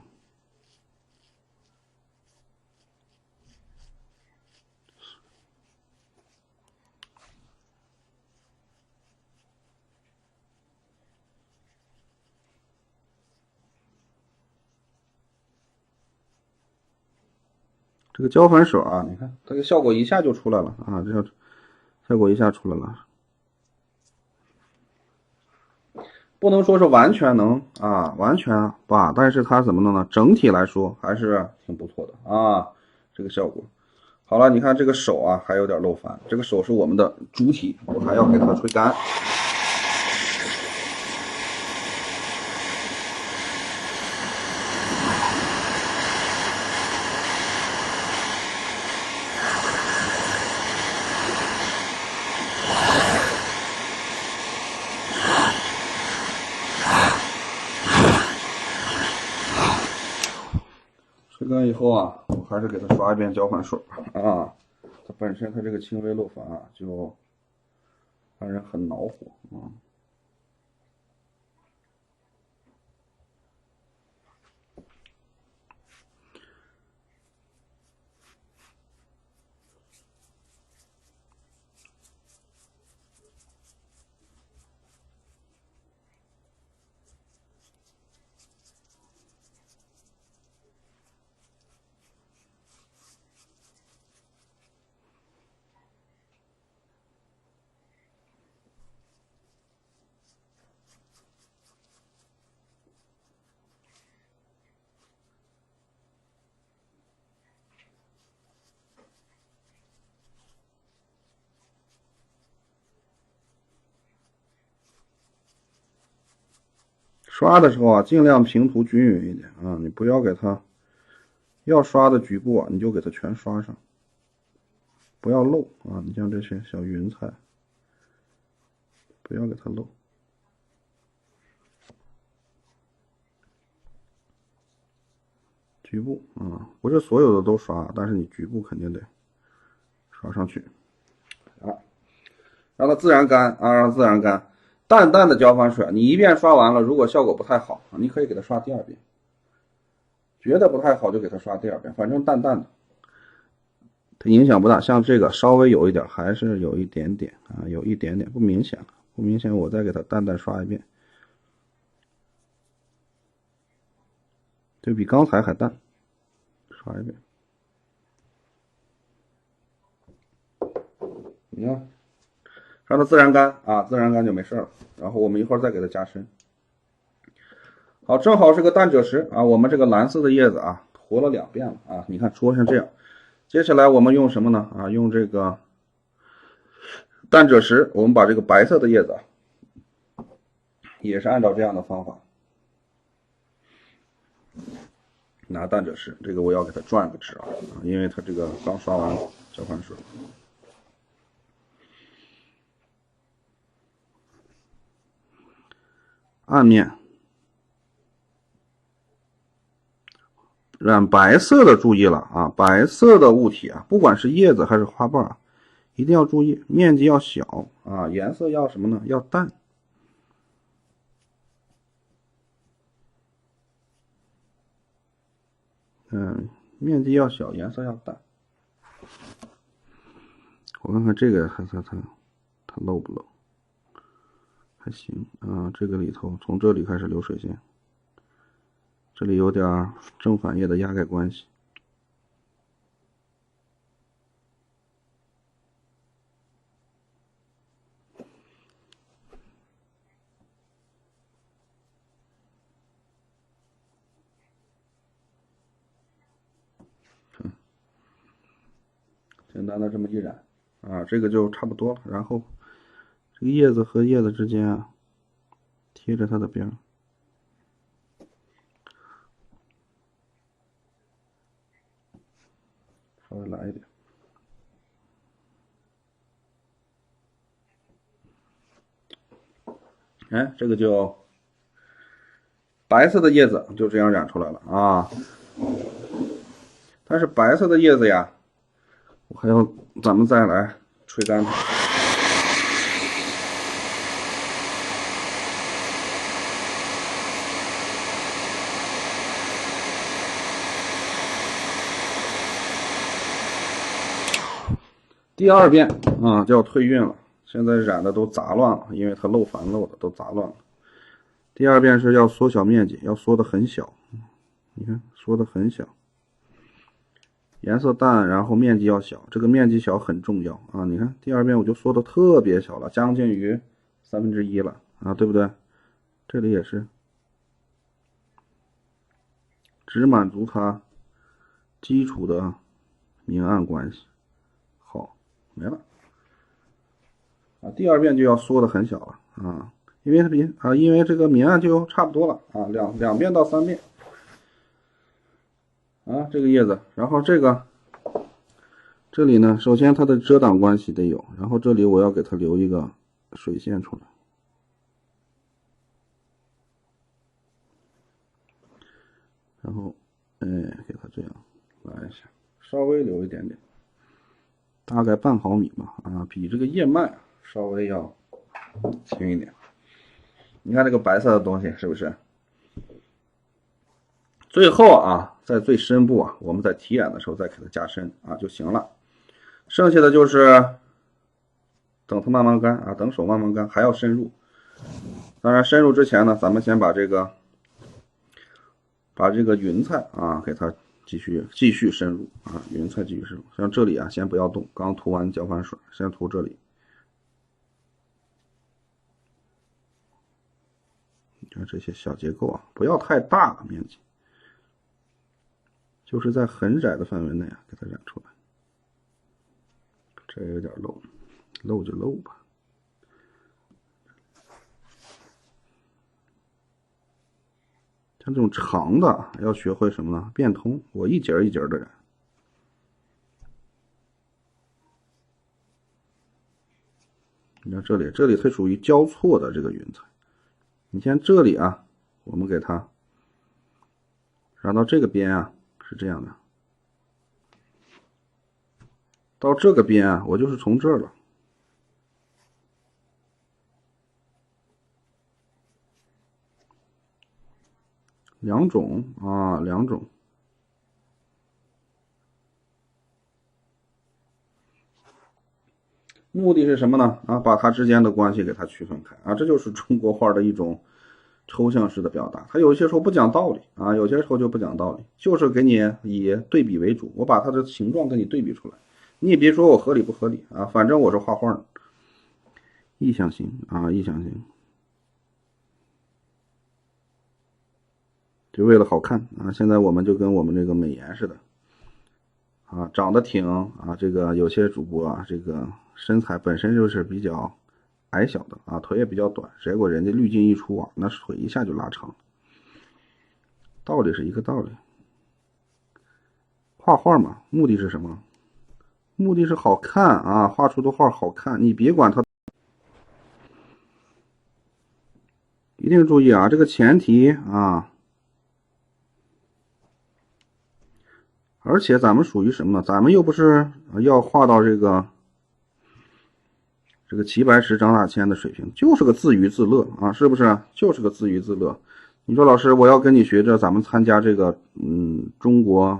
这个胶粉水啊，你看这个效果一下就出来了啊，这效果一下出来了。不能说是完全能啊，完全把，但是它怎么弄呢？整体来说还是挺不错的啊，这个效果。好了，你看这个手啊还有点漏翻，这个手是我们的主体，我还要给它吹干。吹干以后啊，我还是给它刷一遍交换水啊。它本身它这个轻微漏粉啊，就让人很恼火啊。刷的时候啊，尽量平涂均匀一点啊，你不要给它要刷的局部啊，你就给它全刷上，不要漏啊。你像这些小云彩，不要给它漏。局部啊，不是所有的都刷，但是你局部肯定得刷上去啊，让它自然干啊，让它自然干。淡淡的交换水，你一遍刷完了，如果效果不太好，你可以给它刷第二遍。觉得不太好就给它刷第二遍，反正淡淡的，它影响不大。像这个稍微有一点，还是有一点点啊，有一点点不明显，不明显，我再给它淡淡刷一遍，就比刚才还淡，刷一遍。你看，让它自然干啊，自然干就没事了。然后我们一会儿再给它加深。好，正好是个淡赭石啊，我们这个蓝色的叶子啊，涂了2遍了啊，你看搓成这样。接下来我们用什么呢？啊，用这个淡赭石，我们把这个白色的叶子也是按照这样的方法，拿淡赭石，这个我要给它转个直啊，因为它这个刚刷完交换水。暗面染白色的注意了啊，白色的物体啊，不管是叶子还是花瓣啊，一定要注意面积要小啊，颜色要什么呢？要淡。面积要小，颜色要淡。我看看这个它漏不漏？还行啊，这个里头从这里开始流水线，这里有点正反叶的压盖关系。简单的这么一染啊，这个就差不多了。然后这个叶子和叶子之间啊，贴着它的边儿，稍微来一点。哎，这个就白色的叶子就这样染出来了啊。但是白色的叶子呀，我还要咱们再来吹干它。第二遍啊，就要退晕了。现在染的都杂乱了，因为它漏繁漏的都杂乱了。第二遍是要缩小面积，要缩的很小。你看，缩的很小，颜色淡，然后面积要小，这个面积小很重要啊。你看第二遍我就缩的特别小了，将近于1/3了啊，对不对？这里也是，只满足它基础的明暗关系。好，没了啊。第二遍就要缩的很小了啊，因为它因为这个明暗就差不多了啊，两遍到3遍啊，这个叶子，然后这里呢，首先它的遮挡关系得有，然后这里我要给它留一个水线出来，然后给它这样来一下，稍微留一点点，大概半毫米吧，比这个叶脉稍微要轻一点。你看这个白色的东西是不是？最后在最深部我们在提染的时候再给它加深就行了。剩下的就是等它慢慢干等手慢慢干，还要深入。当然深入之前呢，咱们先把这个云彩给它继续深入云彩继续深入。像这里先不要动，刚涂完搅拌水，先涂这里。你看这些小结构不要太大面积，就是在很窄的范围内给它染出来。这有点漏，漏就漏吧。像这种长的要学会什么呢？变通，我一节一节的染。你看这里它属于交错的这个云彩。你先这里我们给它染到这个边是这样的，到这个边我就是从这儿了。两种两种。目的是什么呢？把它之间的关系给它区分开这就是中国画的一种抽象式的表达。它有些时候不讲道理有些时候就不讲道理，就是给你以对比为主，我把它的形状给你对比出来，你也别说我合理不合理反正我是画画的。意象型意象型，就为了好看现在我们就跟我们这个美颜似的长得挺这个有些主播这个身材本身就是比较矮小的腿也比较短，结果人家滤镜一出那腿一下就拉长了。道理是一个道理。画画嘛，目的是什么？目的是好看画出的画好看，你别管它。一定注意这个前提而且咱们属于什么呢？咱们又不是要画到这个齐白石张大千的水平，就是个自娱自乐是不是？就是个自娱自乐。你说老师，我要跟你学着咱们参加这个中国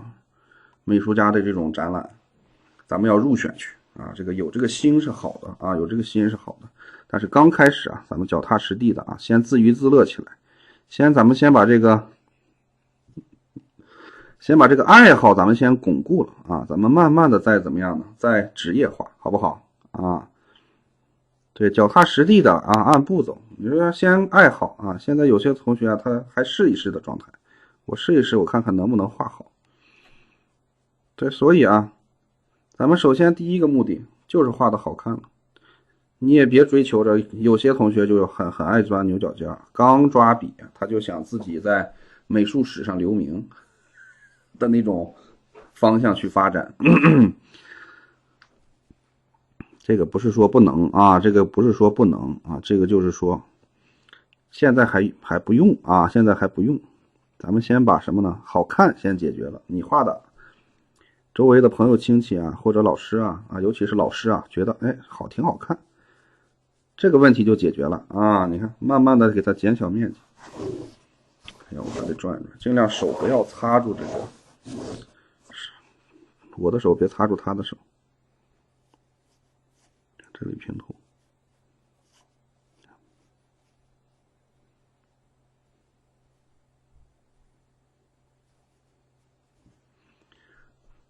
美术家的这种展览，咱们要入选去这个有这个心是好的有这个心是好的。但是刚开始咱们脚踏实地的先自娱自乐起来，咱们先把这个爱好咱们先巩固了咱们慢慢的再怎么样呢？再职业化，好不好对，脚踏实地的按步走。你说先爱好现在有些同学他还试一试的状态，我试一试，我看看能不能画好。对，所以咱们首先第一个目的就是画的好看了。你也别追求着，有些同学就很爱钻牛角尖，刚抓笔他就想自己在美术史上留名的那种方向去发展。这个不是说不能这个不是说不能这个就是说现在还不用现在还不用。咱们先把什么呢？好看先解决了，你画的周围的朋友亲戚或者老师尤其是老师觉得挺好看，这个问题就解决了你看慢慢的给它减小面积。我把这转转，尽量手不要擦住这个，我的手别擦住他的手。这里平头，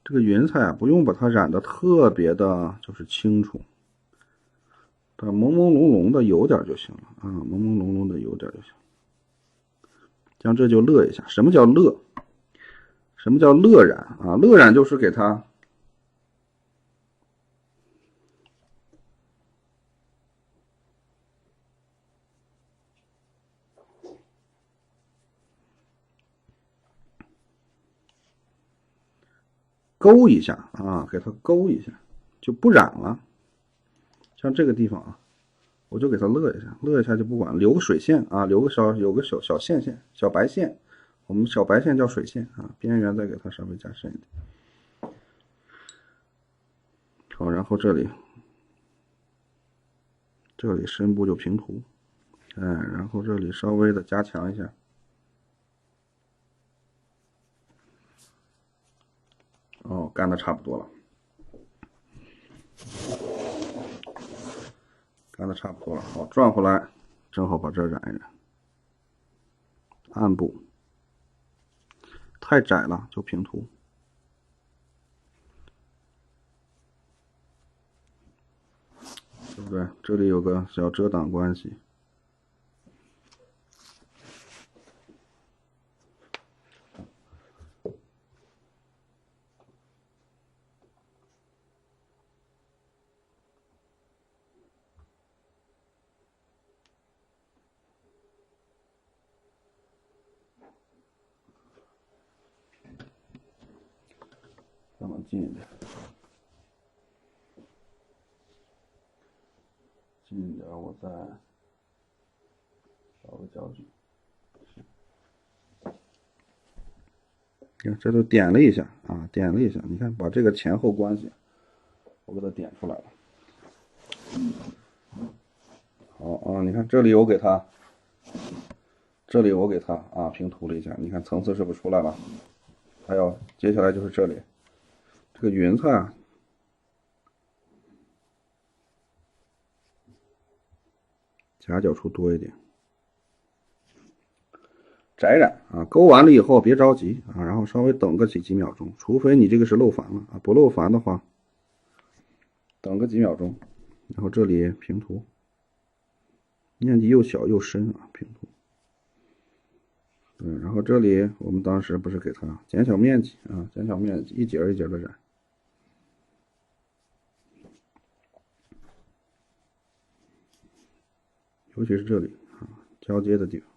这个云彩不用把它染得特别的就是清楚，但朦朦胧胧的有点就行了朦朦胧胧的有点就行。像这就乐一下。什么叫乐？什么叫乐染乐染就是给它勾一下给它勾一下，就不染了。像这个地方我就给它乐一下，乐一下就不管，留个水线留个有个小线小白线，我们小白线叫水线啊，边缘再给它稍微加深一点。好，然后这里深部就平涂，然后这里稍微的加强一下。哦，干的差不多了，干的差不多了。好，转回来，正好把这染一染，暗部太窄了就平涂。对不对？这里有个小遮挡关系。再往近一点，近一点，我再稍微焦距。你看，这都点了一下啊，点了一下。你看，把这个前后关系，我给它点出来了。好啊，你看这里我给它，啊平涂了一下，你看层次是不是出来了？还有接下来就是这里，这个云彩啊，夹角处多一点。窄染啊，勾完了以后别着急啊，然后稍微等个几秒钟，除非你这个是漏矾了啊，不漏矾的话，等个几秒钟，然后这里平涂，面积又小又深啊，平涂。然后这里我们当时不是给它减小面积啊，减小面积，一节一节的染，尤其是这里啊交接的地方。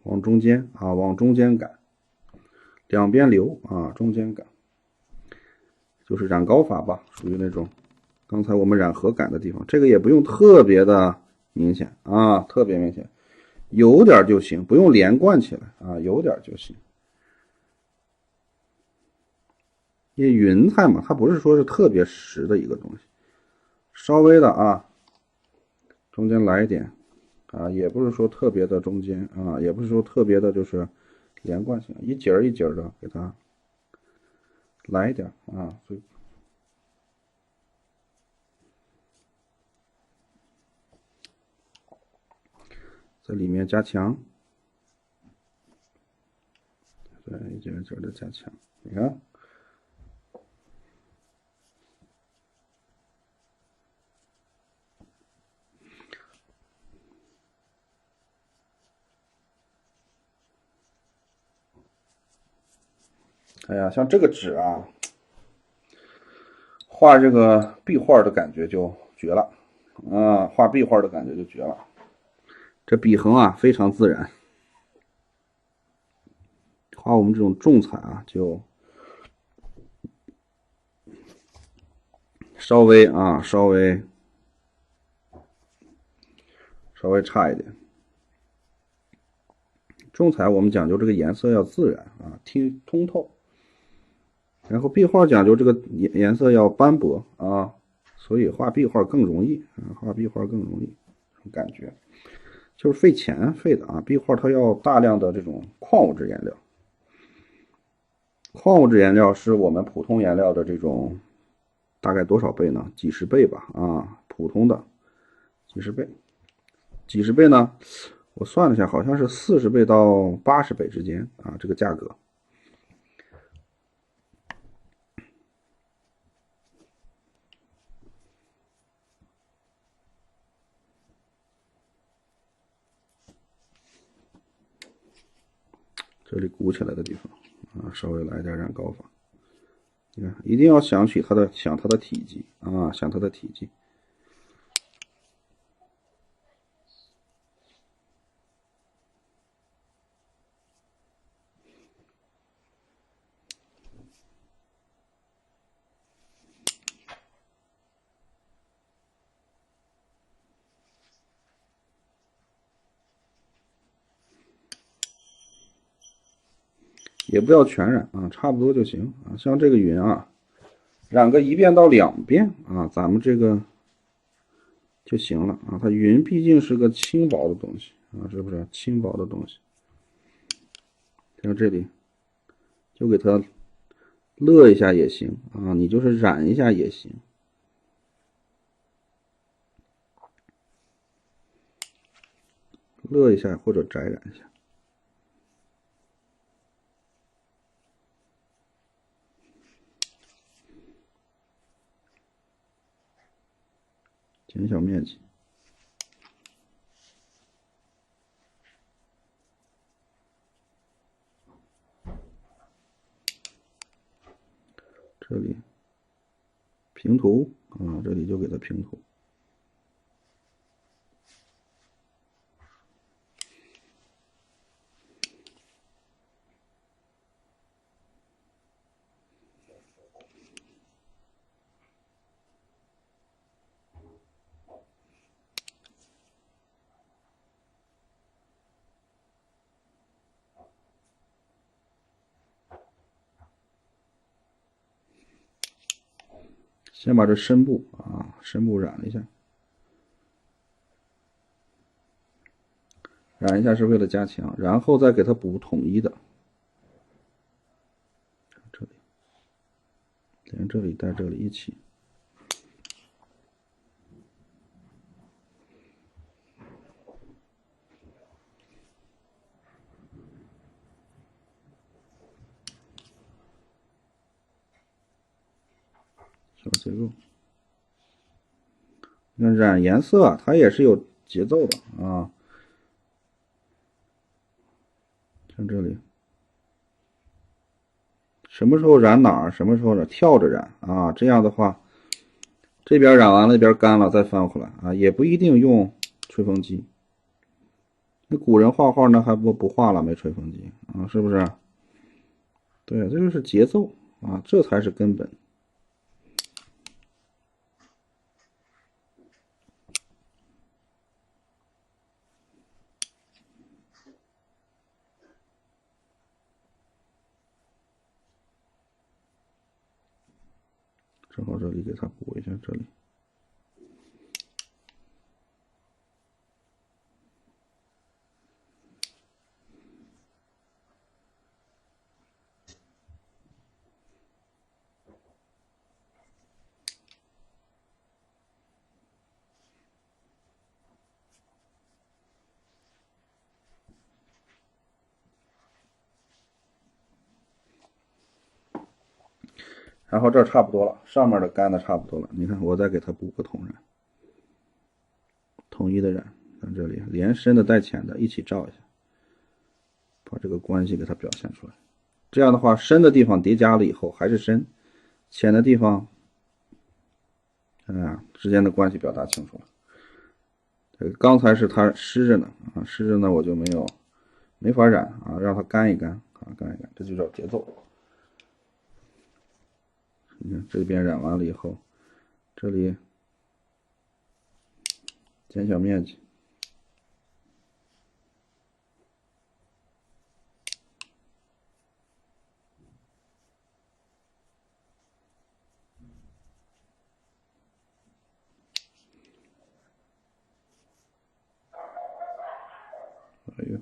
往中间啊，往中间赶，两边留啊，中间赶，就是染膏法吧，属于那种刚才我们染合感的地方，这个也不用特别的明显啊，特别明显，有点就行，不用连贯起来啊，有点就行。因为云彩嘛，它不是说是特别实的一个东西，稍微的啊，中间来一点啊，也不是说特别的中间啊，也不是说特别的就是连贯性，一节一节的给它来一点啊，所以在里面加强，对，一节一节的加强，你看。哎呀，像这个纸啊，画这个壁画的感觉就绝了啊！画壁画的感觉就绝了。这笔横啊非常自然，画我们这种重彩啊就稍微差一点。重彩我们讲究这个颜色要自然啊，通透。然后壁画讲究这个颜色要斑驳啊，所以画壁画更容易啊，画壁画更容易，感觉就是费钱费的啊。壁画它要大量的这种矿物质颜料，矿物质颜料是我们普通颜料的这种大概多少倍呢？几十倍吧啊，普通的几十倍，几十倍呢？我算了一下，好像是40倍到80倍之间啊，这个价格。这里鼓起来的地方啊，稍微来点染膏法。你看，一定要想它的体积啊，想它的体积。也不要全染啊，差不多就行啊。像这个云啊，染个1遍到2遍啊，咱们这个就行了啊。它云毕竟是个轻薄的东西啊，是不是轻薄的东西？像这里就给它勒一下也行啊，你就是染一下也行。勒一下或者摘染一下。减小面积。这里平涂啊，这里就给它平涂。先把这深部啊，深部染了一下，染一下是为了加强，然后再给它补统一的。这里连这里带这里一起。小结构。那染颜色啊，它也是有节奏的啊。像这里，什么时候染哪儿，什么时候跳着染啊？这样的话，这边染完了，那边干了，再翻回来啊，也不一定用吹风机。那古人画画呢，还不画了，没吹风机啊，是不是？对，这就是节奏啊，这才是根本。正好这里给它补一下这里。然后这儿差不多了，上面的干的差不多了。你看，我再给它补个统染，统一的染，看这里连深的带浅的一起照一下，把这个关系给它表现出来。这样的话，深的地方叠加了以后还是深，浅的地方，之间的关系表达清楚了。这个刚才是它湿着呢啊，湿着呢我就没法染啊，让它干一干啊，干一干，这就叫节奏。你看这边染完了以后，这里减小面积，哎呦，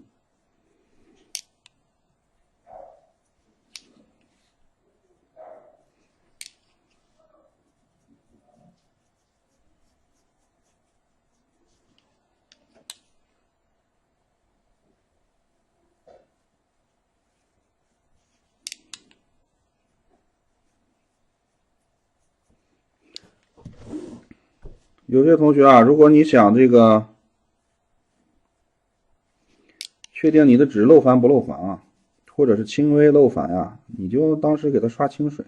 有些同学啊，如果你想这个确定你的纸漏繁不漏繁啊，或者是轻微漏繁啊，你就当时给它刷清水，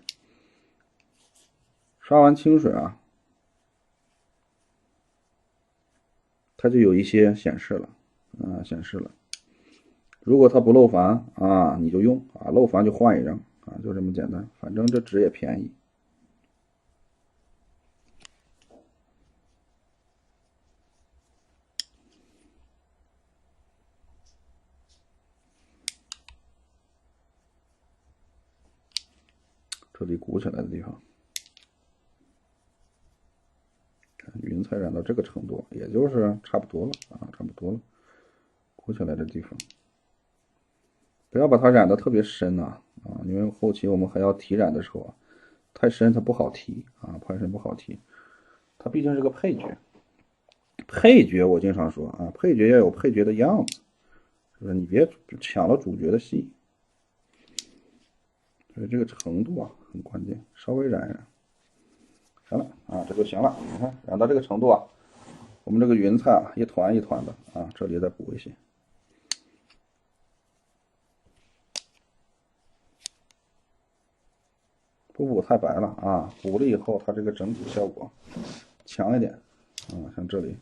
刷完清水啊，它就有一些显示了啊，显示了。如果它不漏繁啊，你就用啊，漏繁就换一张啊，就这么简单。反正这纸也便宜。这里鼓起来的地方，看云彩染到这个程度，也就是差不多了啊，差不多了。鼓起来的地方，不要把它染得特别深呐啊，因为后期我们还要提染的时候啊，太深它不好提啊，太深不好提。它毕竟是个配角，配角我经常说啊，配角要有配角的样子，是不是？你别抢了主角的戏。所以这个程度啊很关键，稍微染一染，行了啊，这就行了。你看染到这个程度啊，我们这个云彩啊一团一团的啊，这里再补一些，不补太白了啊，补了以后它这个整体效果强一点啊，像这里。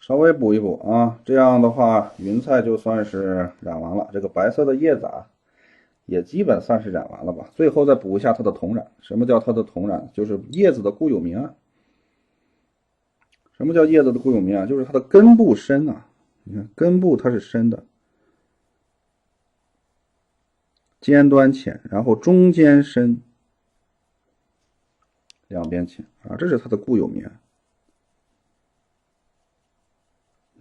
稍微补一补啊，这样的话云彩就算是染完了。这个白色的叶子啊，也基本算是染完了吧。最后再补一下它的同染。什么叫它的同染？就是叶子的固有明暗。什么叫叶子的固有明暗？就是它的根部深啊。你看根部它是深的，尖端浅，然后中间深，两边浅啊，这是它的固有明暗。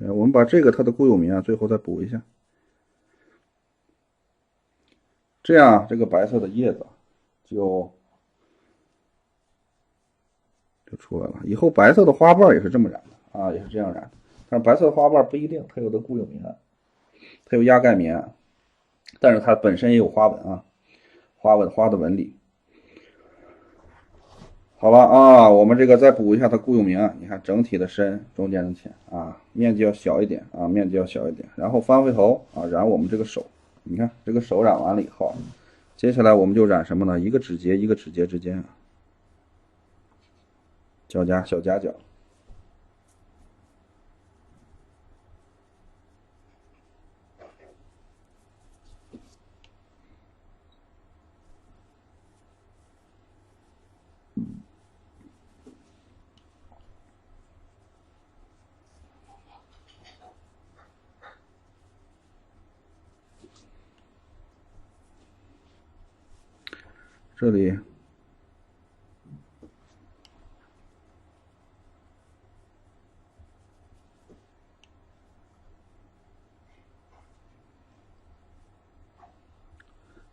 我们把这个它的固有明暗最后再补一下，这样这个白色的叶子就出来了。以后白色的花瓣也是这么染的啊，也是这样染的。但是白色的花瓣不一定，它有的固有明暗，它有压盖明暗，但是它本身也有花纹啊，花的纹理。好了啊，我们这个再补一下它固有明暗，你看整体的深，中间的浅啊，面积要小一点啊，面积要小一点。然后翻回头啊，染我们这个手，你看这个手染完了以后，接下来我们就染什么呢？一个指节一个指节之间啊，小夹角。这里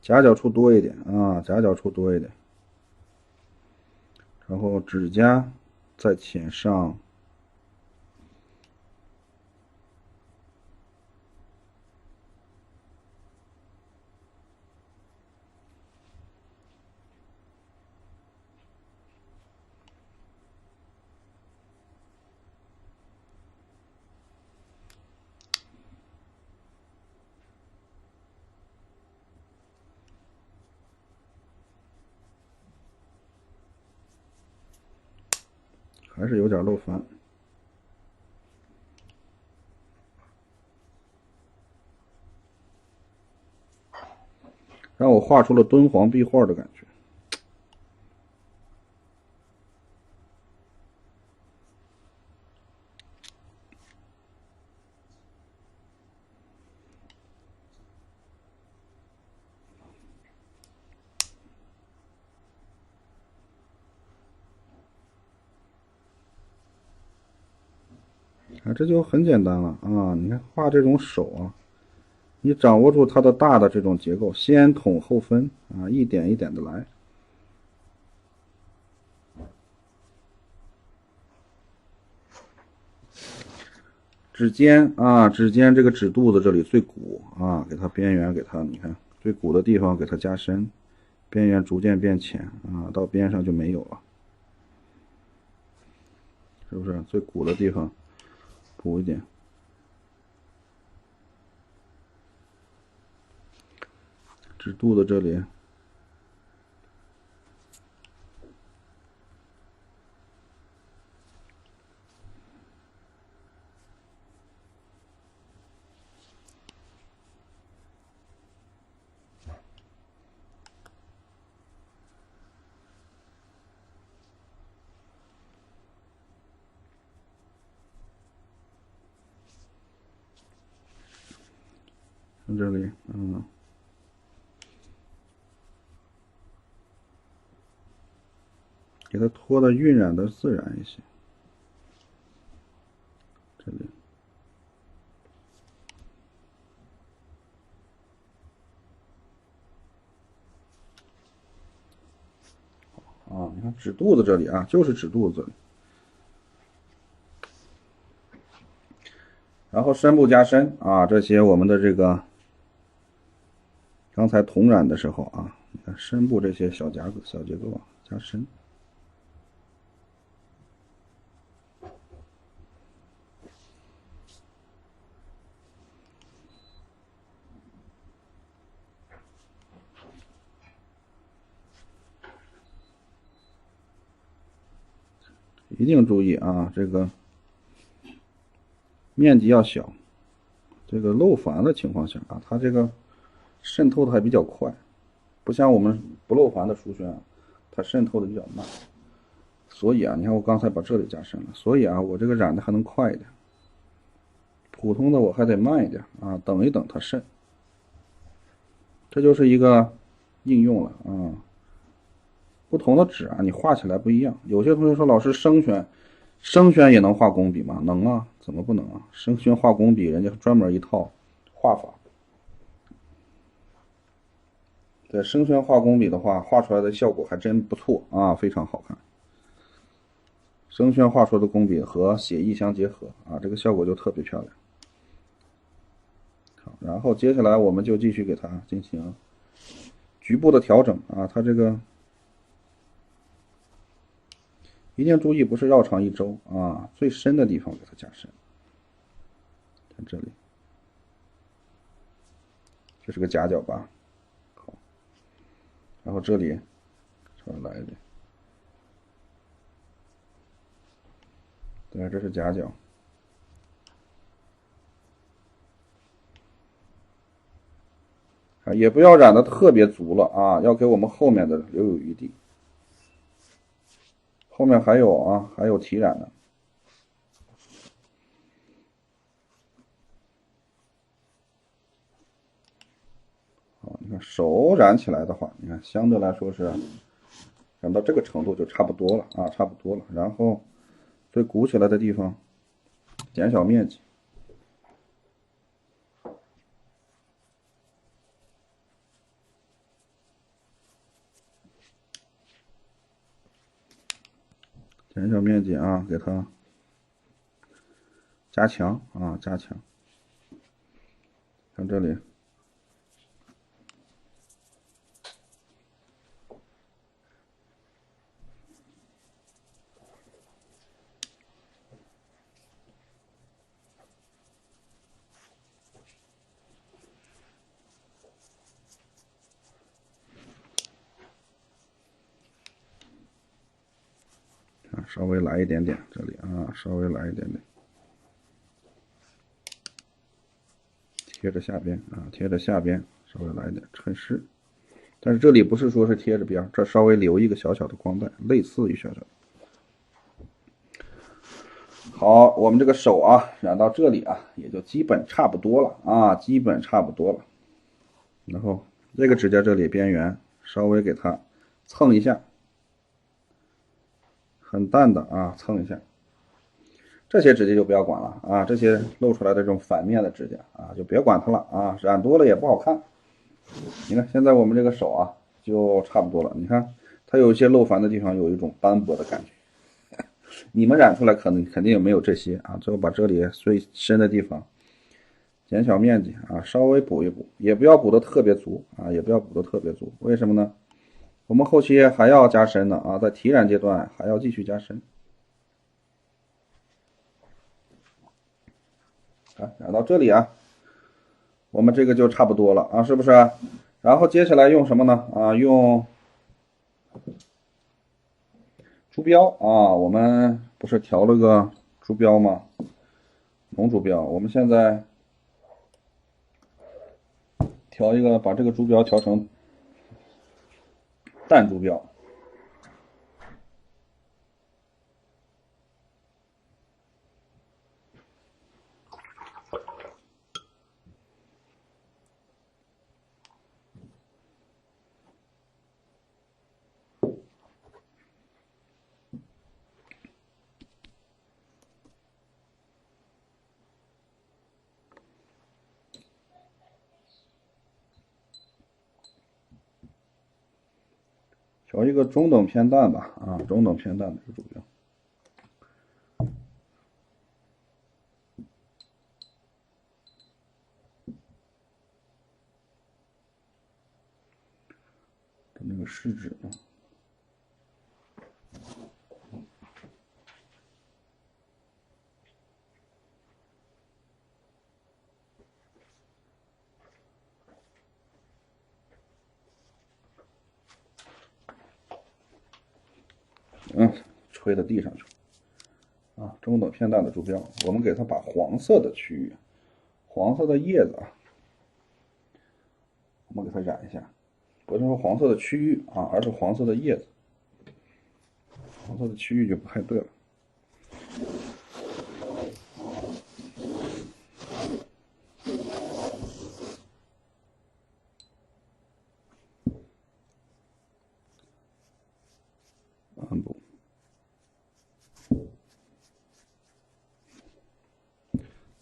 夹角处多一点啊，夹角处多一点，然后指甲再浅上。还是有点漏翻，让我画出了敦煌壁画的感觉。啊，这就很简单了啊！你看画这种手啊，你掌握住它的大的这种结构，先捅后分啊，一点一点的来。指尖啊，指尖这个指肚子这里最鼓啊，给它边缘给它，你看最鼓的地方给它加深，边缘逐渐变浅啊，到边上就没有了，是不是？最鼓的地方补一点。指肚子这里。从这里，给它拖的晕染的自然一些。这里，你看指肚子这里啊，就是指肚子这里。然后深部加深啊，这些我们的这个刚才同染的时候啊，你看深部这些小结构啊加深。一定注意啊，这个面积要小，这个漏矾的情况下啊，它这个渗透的还比较快，不像我们不漏矾的书宣啊，它渗透的比较慢。所以啊，你看我刚才把这里加深了，所以啊，我这个染的还能快一点，普通的我还得慢一点啊，等一等它渗。这就是一个应用了啊。不同的纸啊，你画起来不一样。有些同学说，老师生宣也能画工笔吗？能啊，怎么不能啊？生宣画工笔，人家专门一套画法。对，生宣画工笔的话，画出来的效果还真不错啊，非常好看。生宣画出的工笔和写意相结合啊，这个效果就特别漂亮。好，然后接下来我们就继续给它进行局部的调整啊，它这个一定注意，不是绕长一周啊，最深的地方给它加深。看这里，这是个夹角吧？好，然后这里稍微来一点，对，这是夹角。啊，也不要染的特别足了啊，要给我们后面的留有余地。后面还有啊，还有提染的。好，你看手染起来的话，你看相对来说是染到这个程度就差不多了啊，差不多了。然后最鼓起来的地方减小面积。减小面积啊，给它加强啊，加强。看这里，稍微来一点点，这里啊，稍微来一点点，贴着下边啊，贴着下边，稍微来一点趁湿。但是这里不是说是贴着边，这稍微留一个小小的光带，类似于小小的。好，我们这个手啊染到这里啊，也就基本差不多了啊，基本差不多了。然后这个指甲这里边缘稍微给它蹭一下，很淡的啊，蹭一下。这些指甲就不要管了啊，这些露出来的这种反面的指甲啊，就别管它了啊，染多了也不好看。你看现在我们这个手啊就差不多了，你看它有一些漏矾的地方有一种斑驳的感觉。你们染出来肯定也没有这些啊，最后把这里最深的地方减小面积啊，稍微补一补，也不要补的特别足啊，也不要补的特别足。为什么呢？我们后期还要加深的啊，在提染阶段还要继续加深。啊，染到这里啊，我们这个就差不多了啊，是不是？然后接下来用什么呢？啊，用珠标啊，我们不是调了个珠标吗？浓珠标，我们现在调一个，把这个珠标调成淡珠标。调一个中等偏淡吧，中等偏淡的这个主标。那个试纸呢？吹到地上去了。中等偏淡的主标，我们给它把黄色的区域，黄色的叶子我们给它染一下，不是说黄色的区域而是黄色的叶子，黄色的区域就不太对了。不，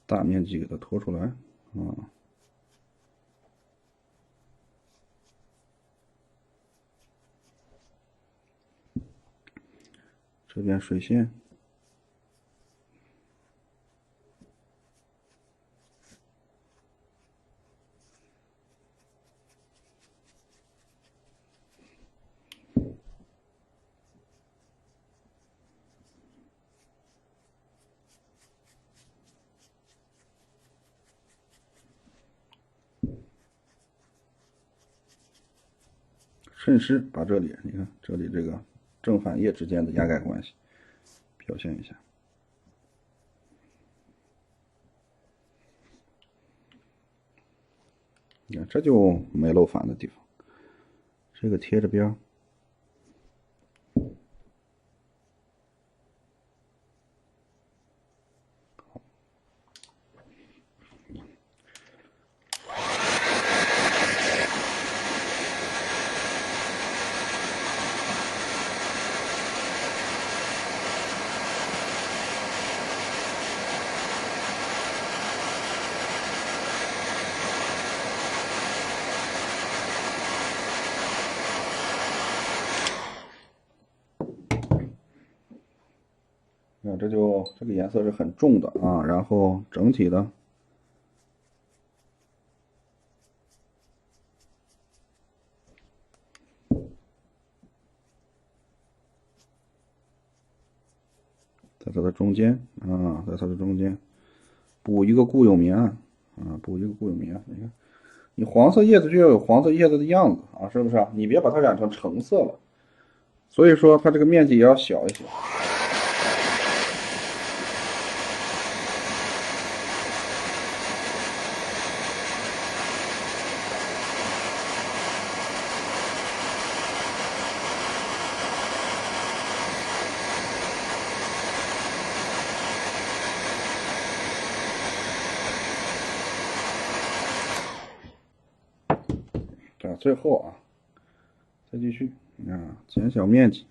大面积给它拖出来这边水线。衬湿，把这里你看这里这个正反叶之间的压盖关系表现一下。你看这就没漏反的地方，这个贴着边。这个颜色是很重的然后整体的在它的中间在它的中间补一个固有明暗补一个固有明暗。你看，你黄色叶子就要有黄色叶子的样子是不是你别把它染成橙色了。所以说它这个面积也要小一些。最后再继续减小面积。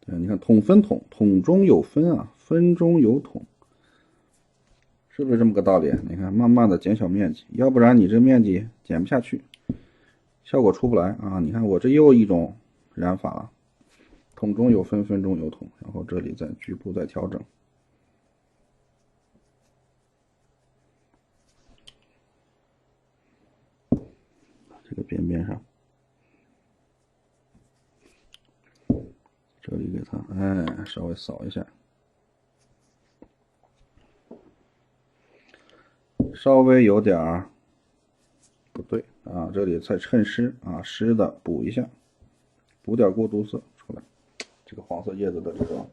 你看桶分桶，桶中有分分中有桶，是不是这么个道理？你看，慢慢的减小面积，要不然你这面积减不下去，效果出不来你看我这又一种染法了，桶中有分，分中有桶，然后这里再局部再调整。这个边边上，这里给它稍微扫一下，稍微有点不对这里再趁湿湿的补一下，补点过渡色出来，这个黄色叶子的这种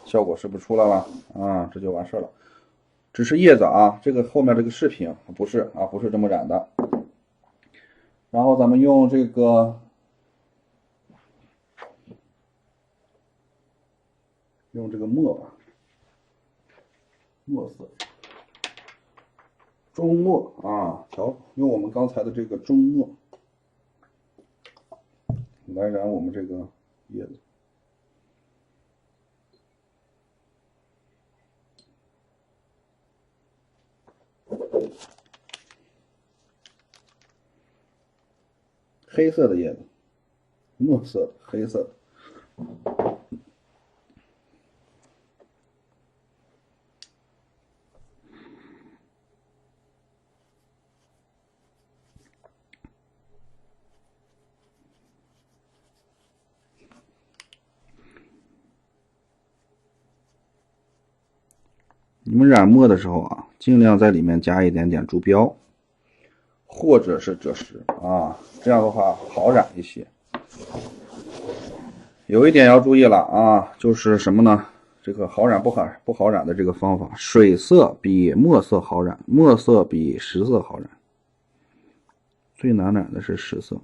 效果是不是出来了这就完事了。只是叶子这个后面这个饰品不是不是这么染的。然后咱们用这个墨色，中墨用我们刚才的这个中墨来染我们这个叶子。黑色的叶子，墨色的，黑色的。你们染墨的时候啊，尽量在里面加一点点竹标，或者是赭石啊，这样的话好染一些。有一点要注意了啊，就是什么呢？这个好染不好染的这个方法，水色比墨色好染，墨色比石色好染。最难染的是石色。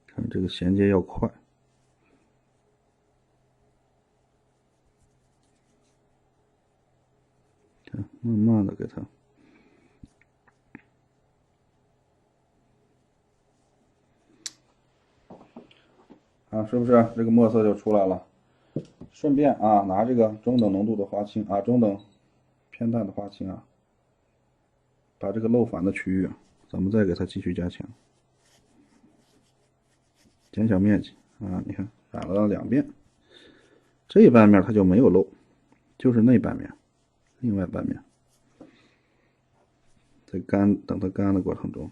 看这个衔接要快。慢慢的给它，啊，是不是这个墨色就出来了？顺便啊，拿这个中等浓度的花青啊，中等偏淡的花青啊，把这个漏反的区域，咱们再给它继续加强，减小面积啊，你看染了2遍，这半面它就没有漏，就是那半面，另外半面。在等它干的过程中，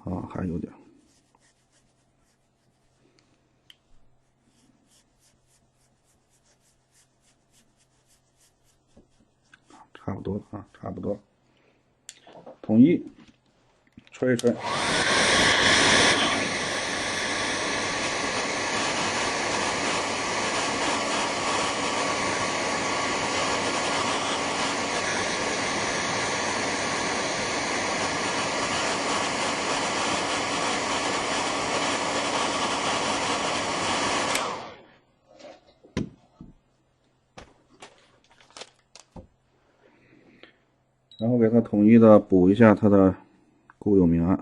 啊，还有点，差不多了啊，差不多了。统一吹一吹。然后给它统一的补一下它的固有明暗。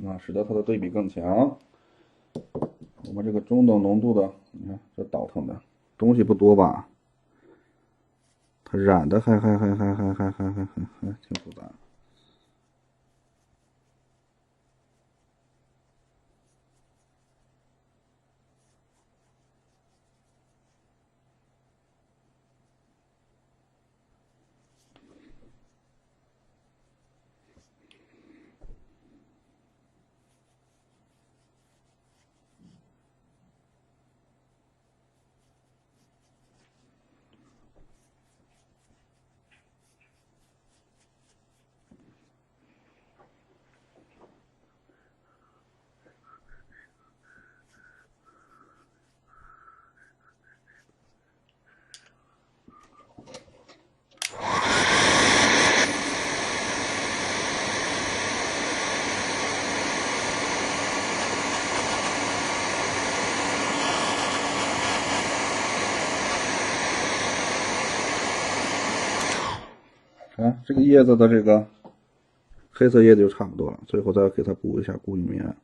啊，使得它的对比更强。我们这个中等浓度的，你看这倒腾的东西不多吧？它染的还挺复杂。啊，这个叶子的这个黑色叶子就差不多了，最后再给它补一下固有明暗，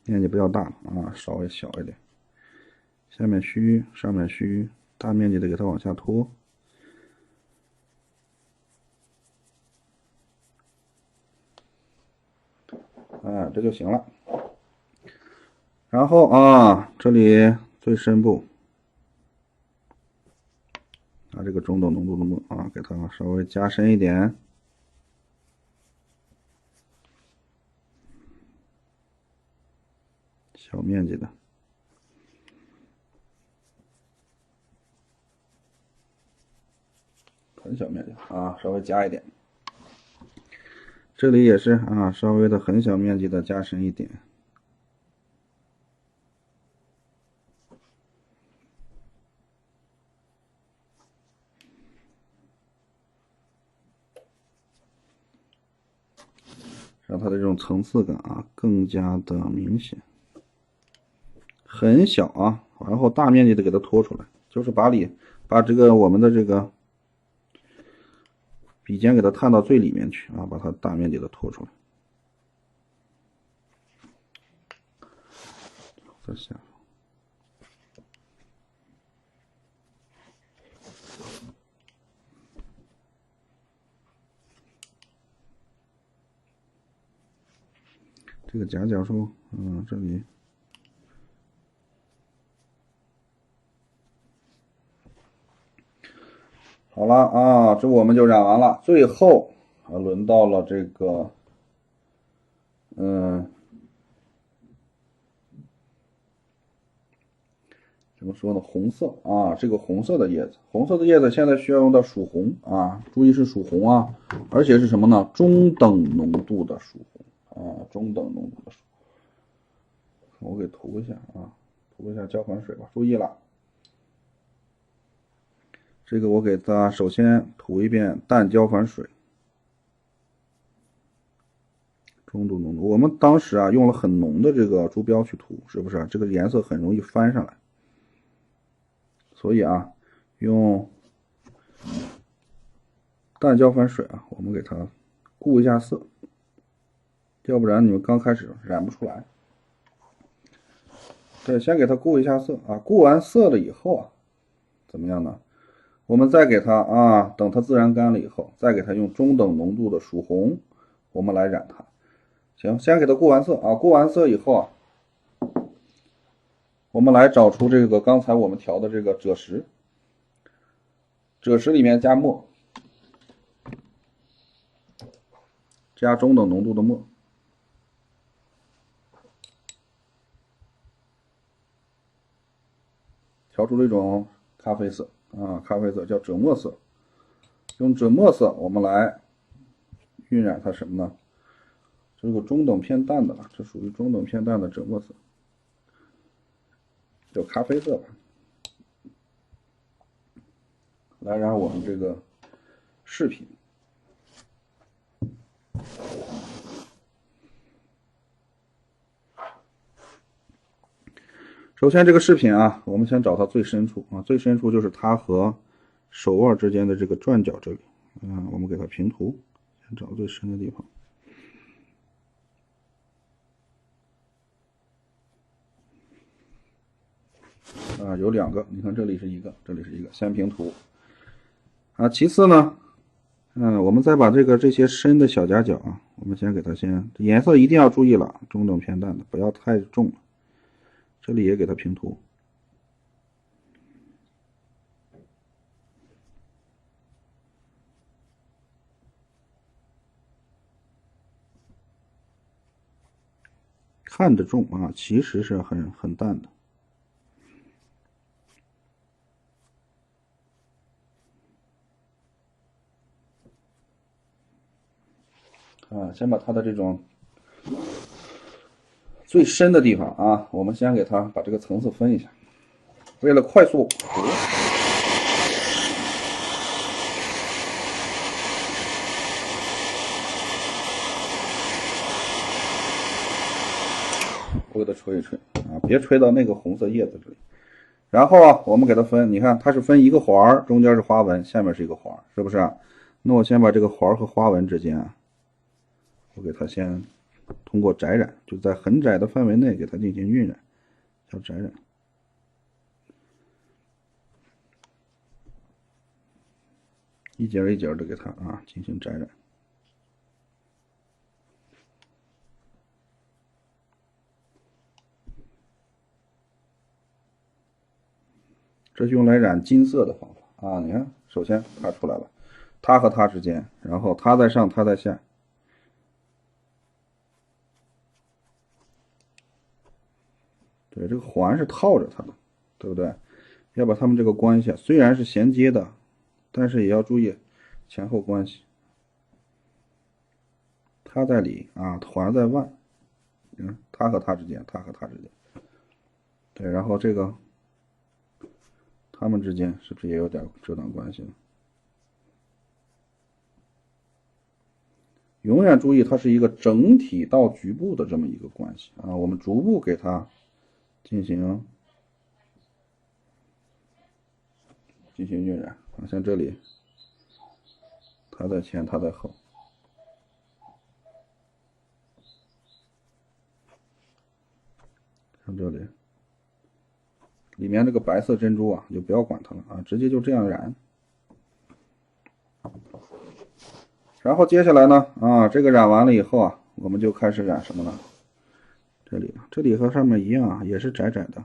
面积不要大了啊，稍微小一点。下面虚，上面虚，大面积的给它往下拖。哎，这就行了。然后啊，这里最深部。拿这个中等浓度的墨啊，给它稍微加深一点，小面积的，很小面积啊，稍微加一点。这里也是啊，稍微的很小面积的加深一点。让它的这种层次感啊更加的明显。很小啊，然后大面积的给它拖出来，就是把这个我们的这个笔尖给它探到最里面去啊，把它大面积的拖出来。在下方。这个夹角处，这里好了啊，这我们就染完了。最后啊，轮到了这个，怎么说呢？红色啊，这个红色的叶子，红色的叶子现在需要用到曙红啊，注意是曙红啊，而且是什么呢？中等浓度的曙红啊，中等浓度的曙红。我给涂一下啊，涂一下焦粉水吧。注意了，这个我给它首先涂一遍淡焦粉水，中度浓度。我们当时啊用了很浓的这个珠标去涂，是不是？这个颜色很容易翻上来。所以啊，用淡焦粉水啊，我们给它固一下色，要不然你们刚开始染不出来。对，先给它固一下色啊，固完色了以后啊，怎么样呢？我们再给它啊，等它自然干了以后，再给它用中等浓度的曙红，我们来染它。行，先给它固完色啊，固完色以后啊，我们来找出这个刚才我们调的这个赭石，赭石里面加墨，加中等浓度的墨，调出这种咖啡色啊，咖啡色叫赭墨色。用赭墨色我们来晕染它什么呢？这个中等偏淡的了，这属于中等偏淡的赭墨色，叫咖啡色吧。来染我们这个饰品。首先这个饰品啊，我们先找它最深处啊，最深处就是它和手腕之间的这个转角这里，我们给它平涂，先找最深的地方。啊，有两个，你看这里是一个，这里是一个，先平涂。啊，其次呢，我们再把这些深的小夹角啊，我们先给它颜色一定要注意了，中等偏淡的，不要太重了。这里也给它平涂。看着重啊，其实是很淡的。啊，先把它的这种最深的地方啊，我们先给它把这个层次分一下，为了快速涂。我给它吹一吹啊，别吹到那个红色叶子这里。然后啊，我们给它分，你看它是分一个环，中间是花纹，下面是一个环，是不是？那我先把这个环和花纹之间啊，我给它先通过窄染，就在很窄的范围内给它进行晕染，叫窄染。一节一节的给它啊进行窄染。这是用来染金色的方法啊！你看，首先它出来了，它和它之间，然后它在上，它在下。对，这个环是套着它的，对不对？要把它们这个关系虽然是衔接的，但是也要注意前后关系。它在里啊，环在外，它和它之间，它和它之间。对，然后这个它们之间是不是也有点这等关系呢？永远注意，它是一个整体到局部的这么一个关系啊。我们逐步给它进行晕染啊，像这里，它在前，它在后。像这里，里面这个白色珍珠啊，就不要管它了啊，直接就这样染。然后接下来呢，啊，这个染完了以后啊，我们就开始染什么呢？这里和上面一样啊，也是窄窄的。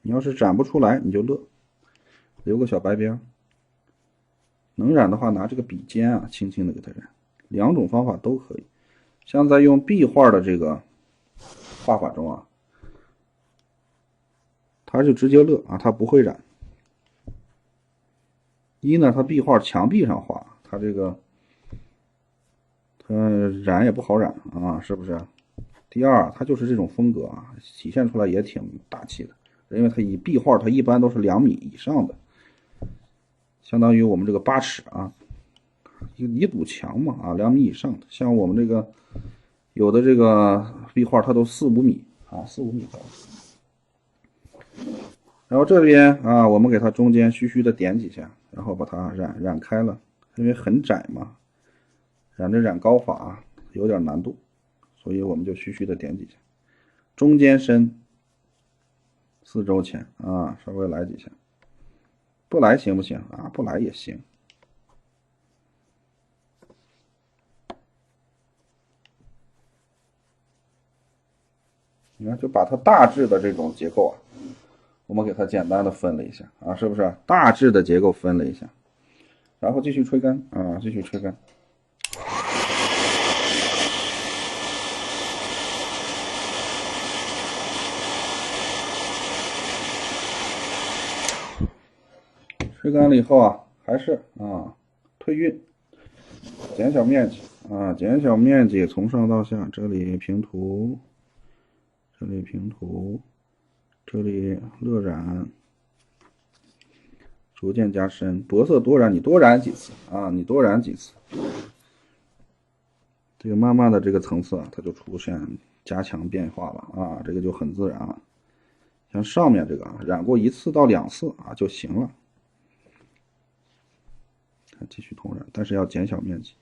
你要是染不出来，你就乐，留个小白边。能染的话，拿这个笔尖啊，轻轻的给它染。两种方法都可以。像在用壁画的这个画法中啊，它就直接乐啊，它不会染。一呢，它壁画墙壁上画，它这个它染也不好染啊，是不是？第二，它就是这种风格啊，体现出来也挺大气的，因为它以壁画，它一般都是2米以上的，相当于我们这个8尺啊，一堵墙嘛啊，2米以上的。像我们这个有的这个壁画，它都4、5米啊，4、5米高。然后这边啊，我们给它中间虚虚的点几下，然后把它染开了，因为很窄嘛，染高法有点难度。所以我们就虚虚的点几下，中间深，4周浅啊，稍微来几下，不来行不行啊？不来也行。你看，就把它大致的这种结构啊，我们给它简单的分了一下啊，是不是？大致的结构分了一下，然后继续吹干啊，继续吹干。吹干了以后啊，还是推匀，减小面积啊，减小面积，从上到下，这里平涂，这里平涂，这里乐染，逐渐加深，薄色多染，你多染几次啊，你多染几次，这个慢慢的这个层次啊，它就出现加强变化了啊，这个就很自然了。像上面这个啊，染过1次到2次啊就行了。继续同染，但是要减小面积。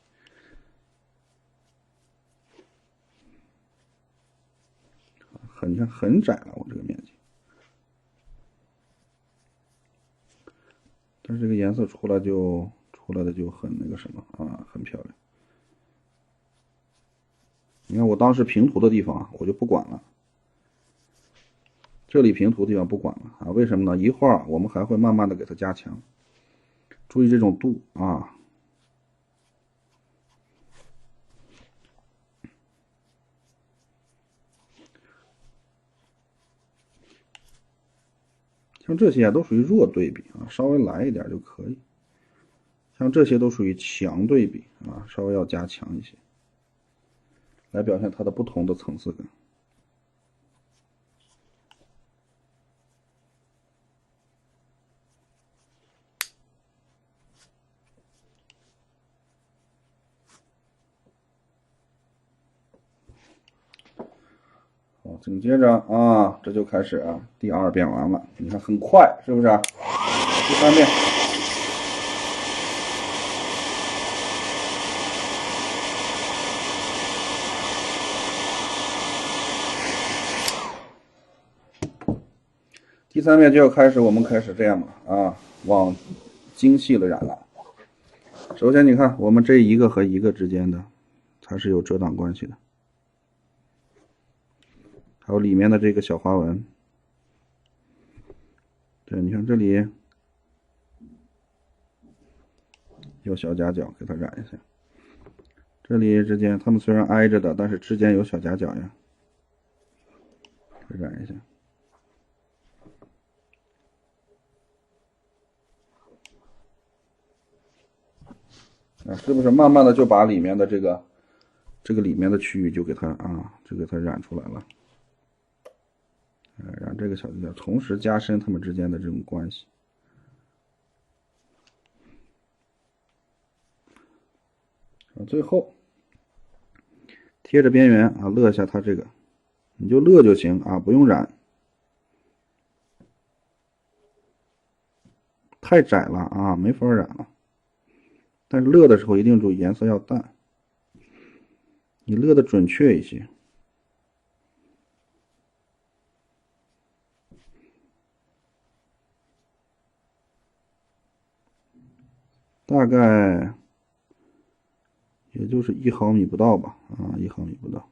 你看很窄了，我这个面积。但是这个颜色出来的就很那个什么啊，很漂亮。你看我当时平涂的地方啊，我就不管了。这里平涂的地方不管了啊，为什么呢？一会儿我们还会慢慢的给它加强。注意这种度啊。像这些都属于弱对比啊，稍微来一点就可以。像这些都属于强对比啊，稍微要加强一些，来表现它的不同的层次感。好，紧接着啊，这就开始啊，第2遍完了，你看很快，是不是？第3遍。第3遍就要开始，我们开始这样嘛啊，往精细了染了。首先你看，我们这一个和一个之间的，它是有遮挡关系的。还有里面的这个小花纹，对，你看这里有小夹角，给它染一下。这里之间，它们虽然挨着的，但是之间有小夹角呀，染一下。啊，是不是慢慢的就把里面的这个里面的区域就给它染出来了？让这个小夹角同时加深它们之间的这种关系。最后贴着边缘啊，勒一下它这个，你就勒就行啊，不用染。太窄了啊，没法染了。但是勒的时候一定注意颜色要淡，你勒的准确一些。大概也就是1毫米不到吧，啊，1毫米不到。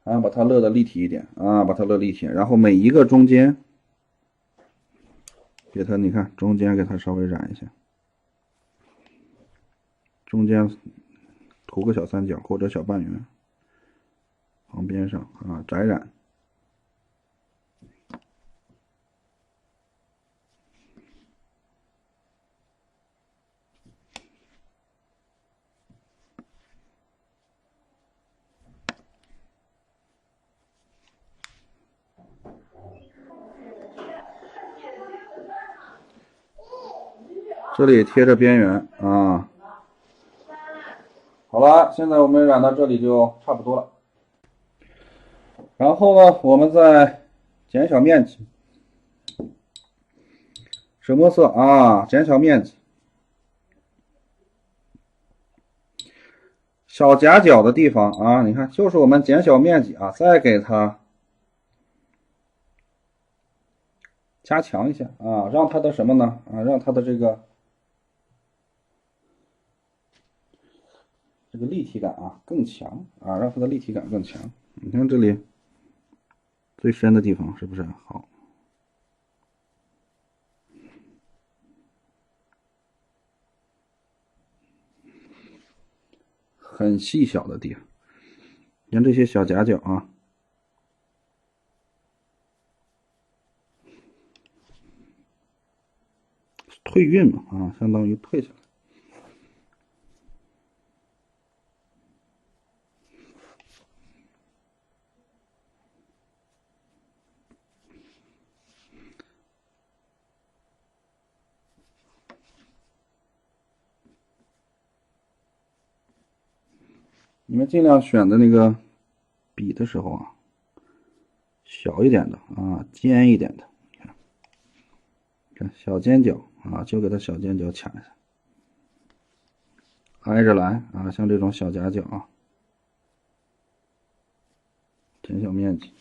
啊，把它勒的立体一点啊，把它勒立体，然后每一个中间，给它，你看中间给它稍微染一下，中间涂个小三角或者小半圆，旁边上啊窄染。这里贴着边缘啊。好了，现在我们染到这里就差不多了。然后呢，我们再减小面积，水墨色啊，减小面积。小夹角的地方啊，你看，就是我们减小面积啊，再给它加强一下啊，让它的什么呢？啊，让它的这个立体感啊更强啊，让它的立体感更强。你看这里最深的地方是不是好？很细小的地方，你看这些小夹角啊，退晕嘛啊，相当于退下来。你们尽量选的那个笔的时候啊，小一点的啊，尖一点的，看小尖角啊，就给它小尖角卡一下，挨着来啊，像这种小夹角啊，减小面积。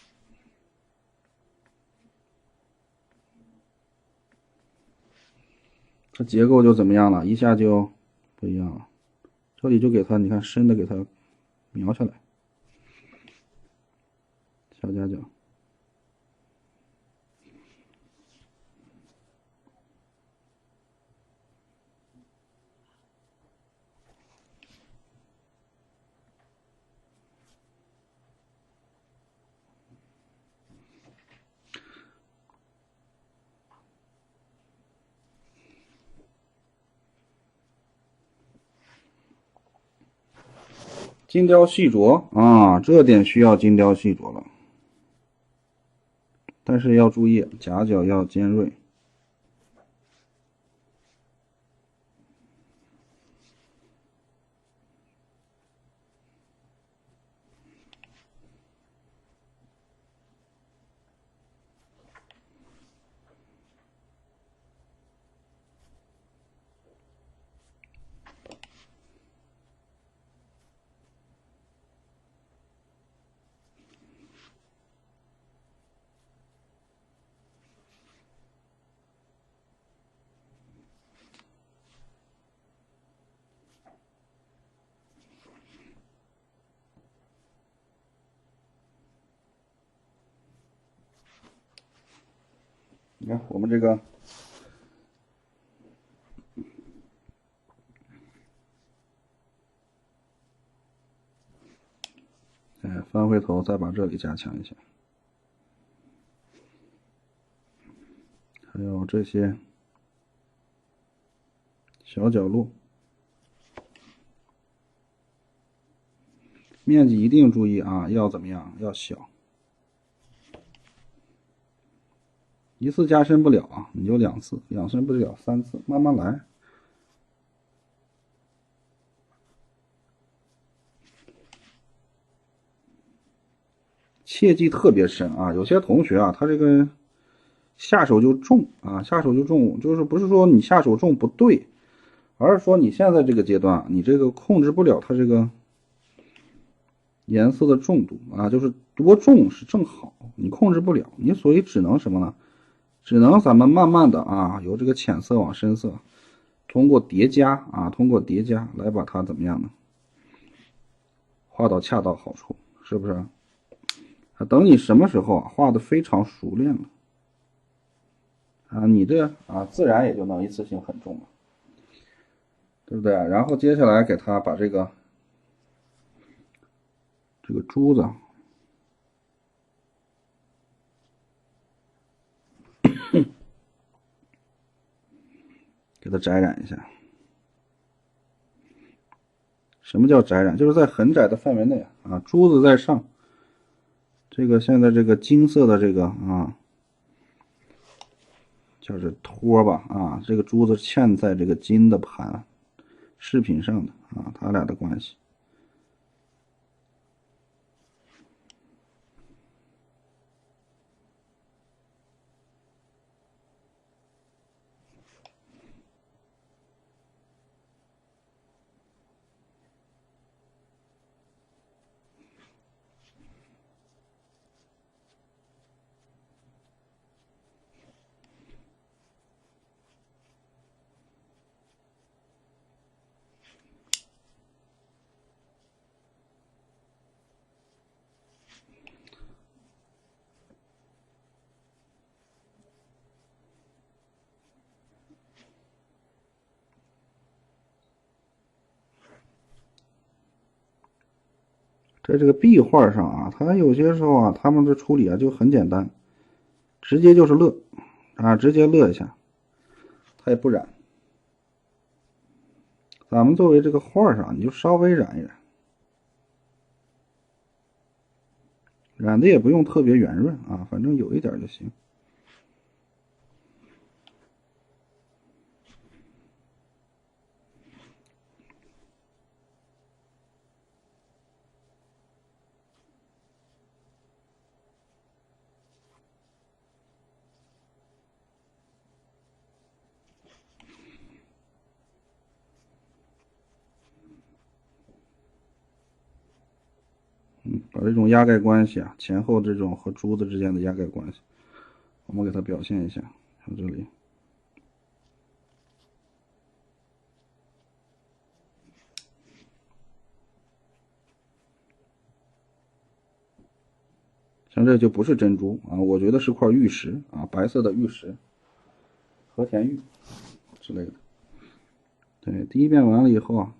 这结构就怎么样了？一下就不一样了。这里就给它，你看深的给它描下来，小夹角。精雕细琢啊，这点需要精雕细琢了。但是要注意，夹角要尖锐。你看我们这个翻回头再把这里加强一下，还有这些小角落，面积一定注意啊，要怎么样？要小，一次加深不了啊，你就2次，加深不了3次，慢慢来。切记特别深啊！有些同学啊，他这个下手就重啊，下手就重，就是不是说你下手重不对，而是说你现在这个阶段，你这个控制不了它这个颜色的重度啊，就是多重是正好，你控制不了，你所以只能什么呢？只能咱们慢慢的啊，由这个浅色往深色，通过叠加啊，通过叠加来把它怎么样呢？画到恰到好处，是不是？啊，等你什么时候啊画的非常熟练了啊，你这啊自然也就能一次性很重了，对不对？然后接下来给它把这个珠子给它摘染一下。什么叫摘染？就是在很窄的范围内啊，珠子在上，这个现在这个金色的这个啊，叫这托吧啊，这个珠子嵌在这个金的盘饰品上的啊，它俩的关系。在这个壁画上啊，它有些时候啊，他们的处理啊就很简单，直接就是勒啊，直接勒一下，它也不染。咱们作为这个画上，你就稍微染一染，染的也不用特别圆润啊，反正有一点就行。把这种压盖关系啊，前后这种和珠子之间的压盖关系，我们给它表现一下。像这里，像这就不是珍珠啊，我觉得是块玉石啊，白色的玉石，和田玉之类的。对，第一遍完了以后啊，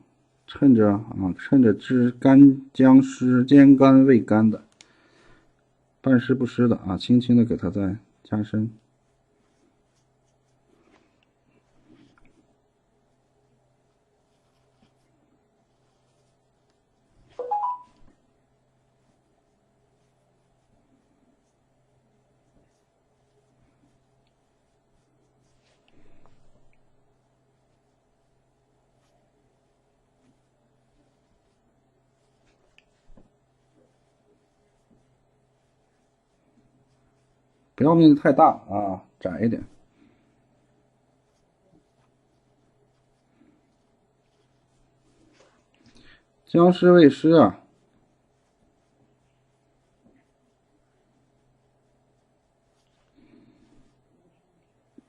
趁着汁干将湿，煎干未干的，半湿不湿的啊，轻轻的给它再加深。不要面积太大啊，窄一点。将湿未湿啊，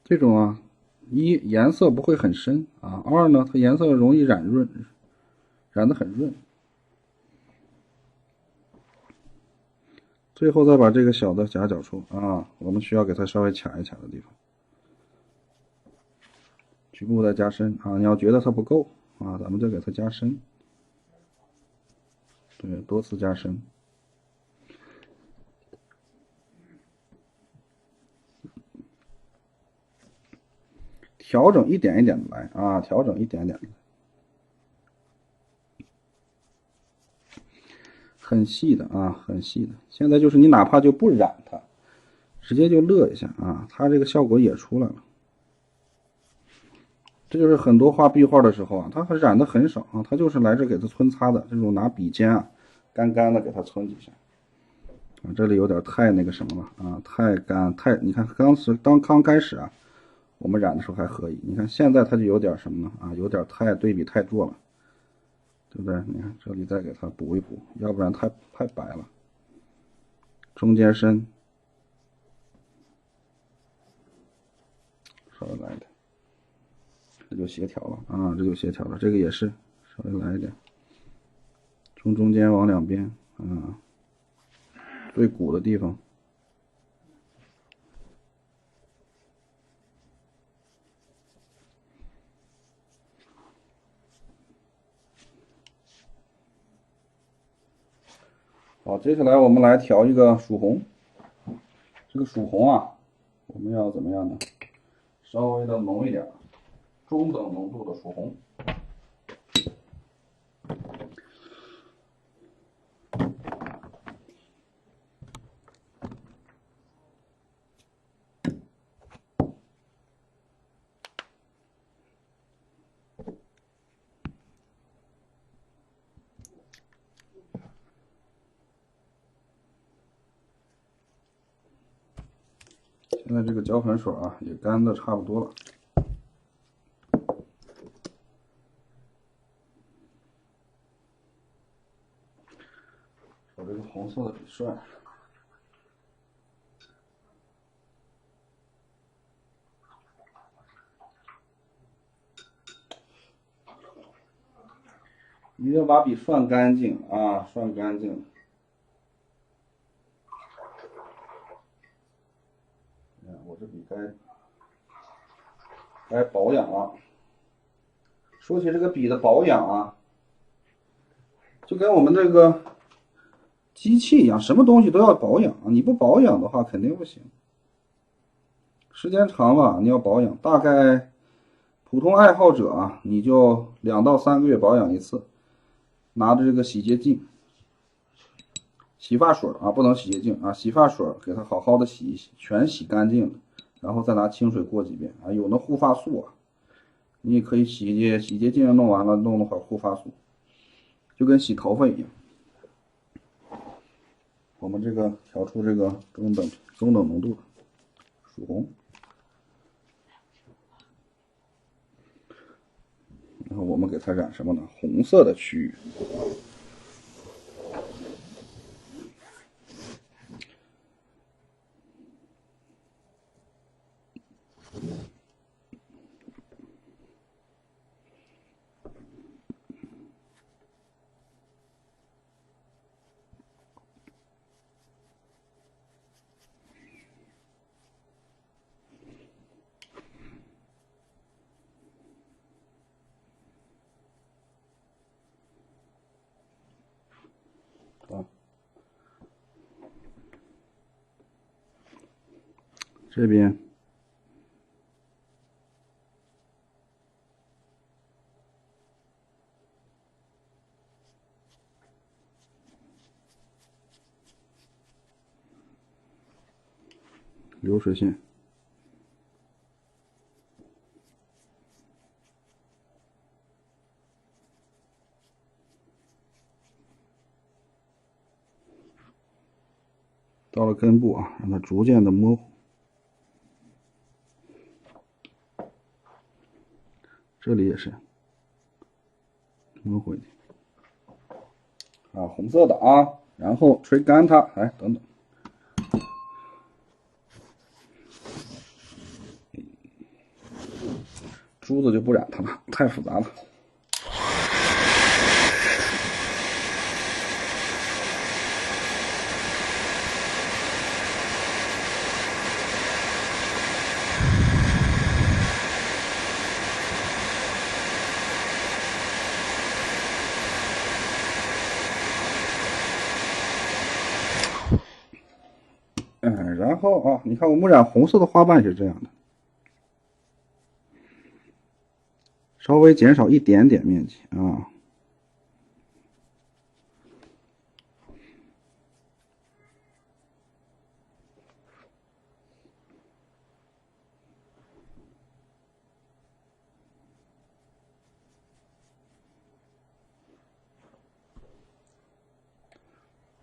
这种啊，一颜色不会很深啊，二呢它颜色容易染润，染得很润。最后再把这个小的夹角处啊，我们需要给它稍微卡一卡的地方，局部再加深啊。你要觉得它不够啊，咱们就给它加深，对，多次加深。调整一点一点的来啊，调整一点点的，很细的啊，很细的。现在就是你哪怕就不染它，直接就勒一下啊，它这个效果也出来了。这就是很多画壁画的时候啊，它染的很少啊，它就是来这给它皴擦的，这种拿笔尖啊，干干的给它皴几下，啊，这里有点太那个什么了啊，太干太，你看刚开始啊，我们染的时候还可以，你看现在它就有点什么呢啊，有点太对比太弱了，对不对？你看这里再给它补一补，要不然太白了。中间深，稍微来一点，这就协调了啊，这就协调了，这个也是稍微来一点，从中间往两边啊，最鼓的地方。好，接下来我们来调一个曙红。这个曙红啊，我们要怎么样呢？稍微的浓一点，中等浓度的曙红。现在这个胶粉水啊，也干的差不多了。我这个红色的笔顺。一定要把笔涮干净啊，涮干净。我这笔该保养了。说起这个笔的保养啊，就跟我们这个机器一样，什么东西都要保养，你不保养的话肯定不行。时间长了你要保养，大概普通爱好者啊，你就2到3个月保养一次，拿着这个洗洁精、洗发水啊，不能洗洁精啊，洗发水给它好好的洗一洗，全洗干净了，然后再拿清水过几遍啊。有那护发素啊，你也可以洗洁精弄完了，弄会儿护发素，就跟洗头发一样。我们这个调出这个中等浓度的曙红，然后我们给它染什么呢？红色的区域。这边流水线，到了根部啊，让它逐渐的模糊。这里也是模糊一点啊，红色的啊，然后吹干它，哎，等等，珠子就不染它了，太复杂了。然后啊，你看我们染红色的花瓣是这样的，稍微减少一点点面积啊。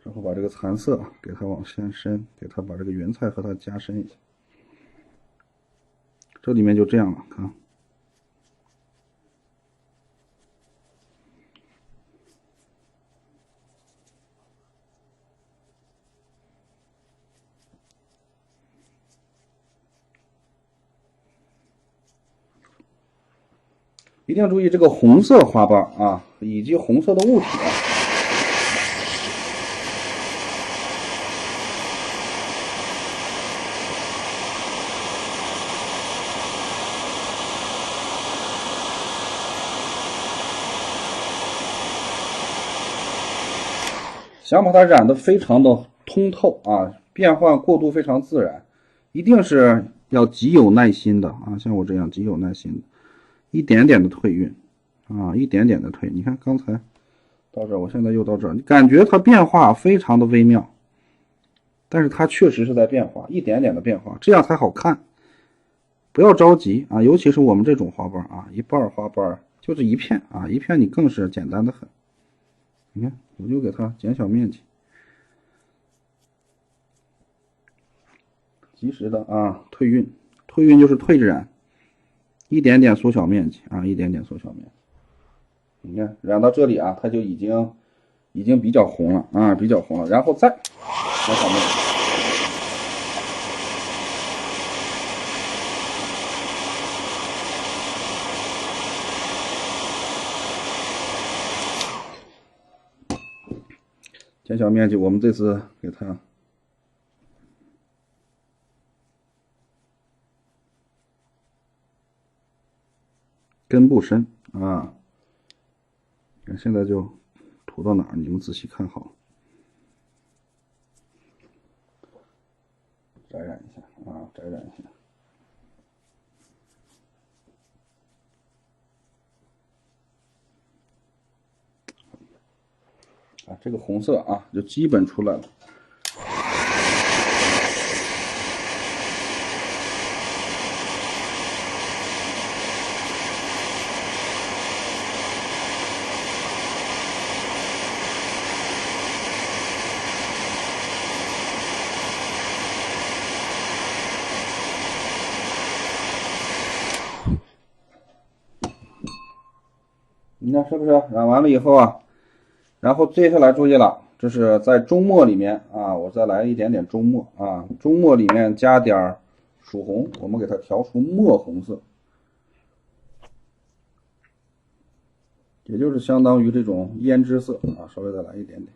然后把这个残色给它往下深，给它把这个云彩和它加深一下。这里面就这样了，看。一定要注意这个红色花瓣啊，以及红色的物体啊。想把它染得非常的通透啊，变换过渡非常自然，一定是要极有耐心的啊，像我这样极有耐心的，一点点的退晕啊，一点点的退。你看刚才到这儿，我现在又到这儿，你感觉它变化非常的微妙，但是它确实是在变化，一点点的变化，这样才好看。不要着急啊，尤其是我们这种花瓣啊，一半花瓣就这一片啊，一片你更是简单的很。你看，我就给它减小面积，及时的啊退晕，退晕就是退染，一点点缩小面积啊，一点点缩小面积。你看染到这里啊，它就已经比较红了啊，比较红了，然后再减小面积。减小面积，我们这次给它根部深啊，现在就涂到哪儿？你们仔细看好，摘染一下啊，摘染一下。啊，这个红色啊，就基本出来了。你看是不是染完了以后啊？然后接下来注意了，这是在中墨里面啊，我再来一点点中墨啊，中墨里面加点曙红，我们给它调出墨红色，也就是相当于这种胭脂色啊，稍微再来一点点，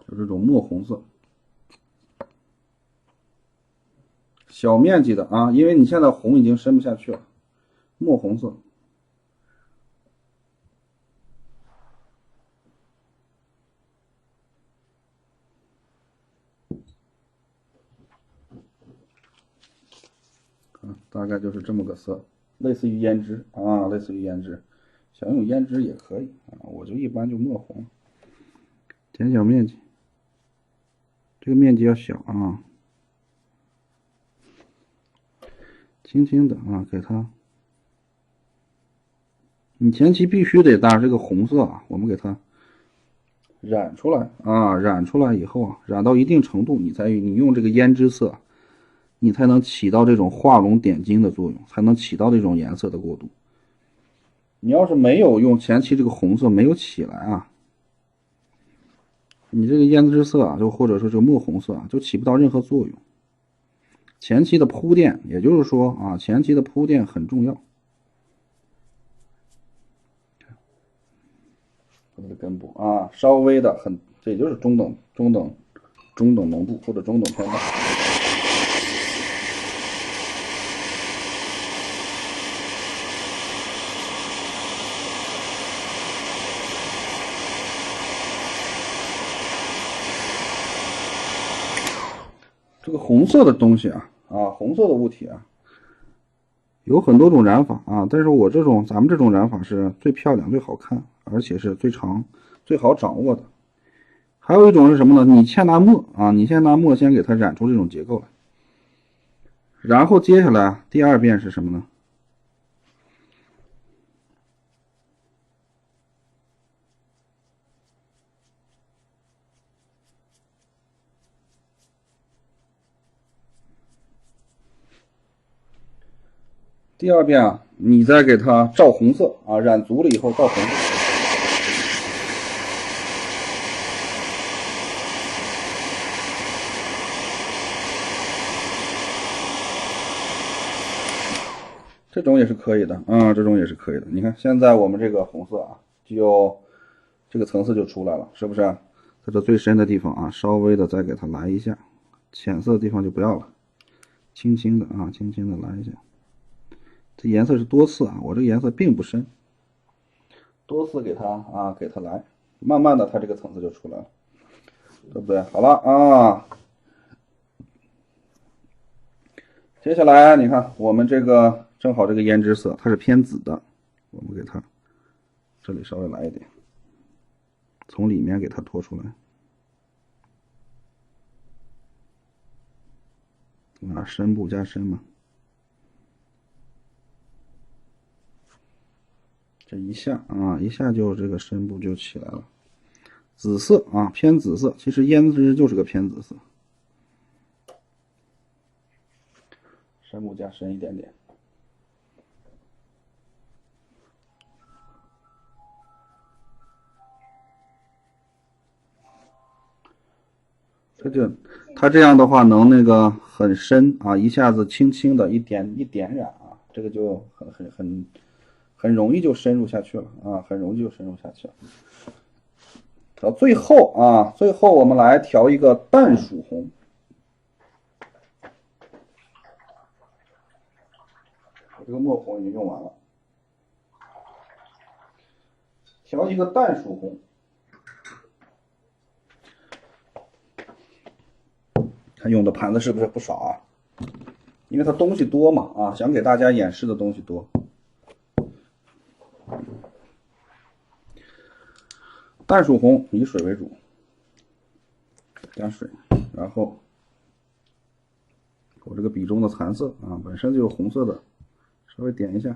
就这种墨红色，小面积的啊，因为你现在红已经深不下去了，墨红色。大概就是这么个色，类似于胭脂啊，类似于胭脂，想用胭脂也可以啊，我就一般就墨红，减小面积，这个面积要小啊，轻轻的啊，给它，你前期必须得搭这个红色啊，我们给它染出来啊，染出来以后啊，染到一定程度，你用这个胭脂色。你才能起到这种画龙点睛的作用，才能起到这种颜色的过渡。你要是没有用前期这个红色没有起来啊，你这个胭脂色啊，就或者说这个墨红色啊，就起不到任何作用。前期的铺垫，也就是说啊，前期的铺垫很重要。它的根部啊，稍微的这也就是中等浓度或者中等偏淡。这个红色的东西啊，红色的物体啊，有很多种染法啊，但是咱们这种染法是最漂亮、最好看，而且是最长、最好掌握的。还有一种是什么呢？你先拿墨啊，你先拿墨先给它染出这种结构来，然后接下来第二遍是什么呢？第二遍啊，你再给它照红色啊，染足了以后照红色。这种也是可以的啊，这种也是可以的。你看现在我们这个红色啊，就这个层次就出来了，是不是？在这最深的地方啊，稍微的再给它来一下，浅色的地方就不要了，轻轻的啊，轻轻的来一下。这颜色是多次啊，我这个颜色并不深，多次给它啊，给它来，慢慢的它这个层次就出来了，对不对？好了啊，接下来你看我们这个正好这个胭脂色它是偏紫的，我们给它这里稍微来一点，从里面给它拖出来。啊，深部加深嘛，这一下啊，一下就这个深部就起来了。紫色啊，偏紫色，其实胭脂就是个偏紫色。深部加深一点点。它这样的话能那个很深啊，一下子轻轻的一点染啊，这个就很容易就深入下去了啊，很容易就深入下去了。到最后啊，最后我们来调一个淡曙红。我这个墨红已经用完了，调一个淡曙红。它用的盘子是不是不少啊？因为它东西多嘛啊，想给大家演示的东西多。淡曙红以水为主，加水，然后我这个笔中的残色啊，本身就有红色的，稍微点一下，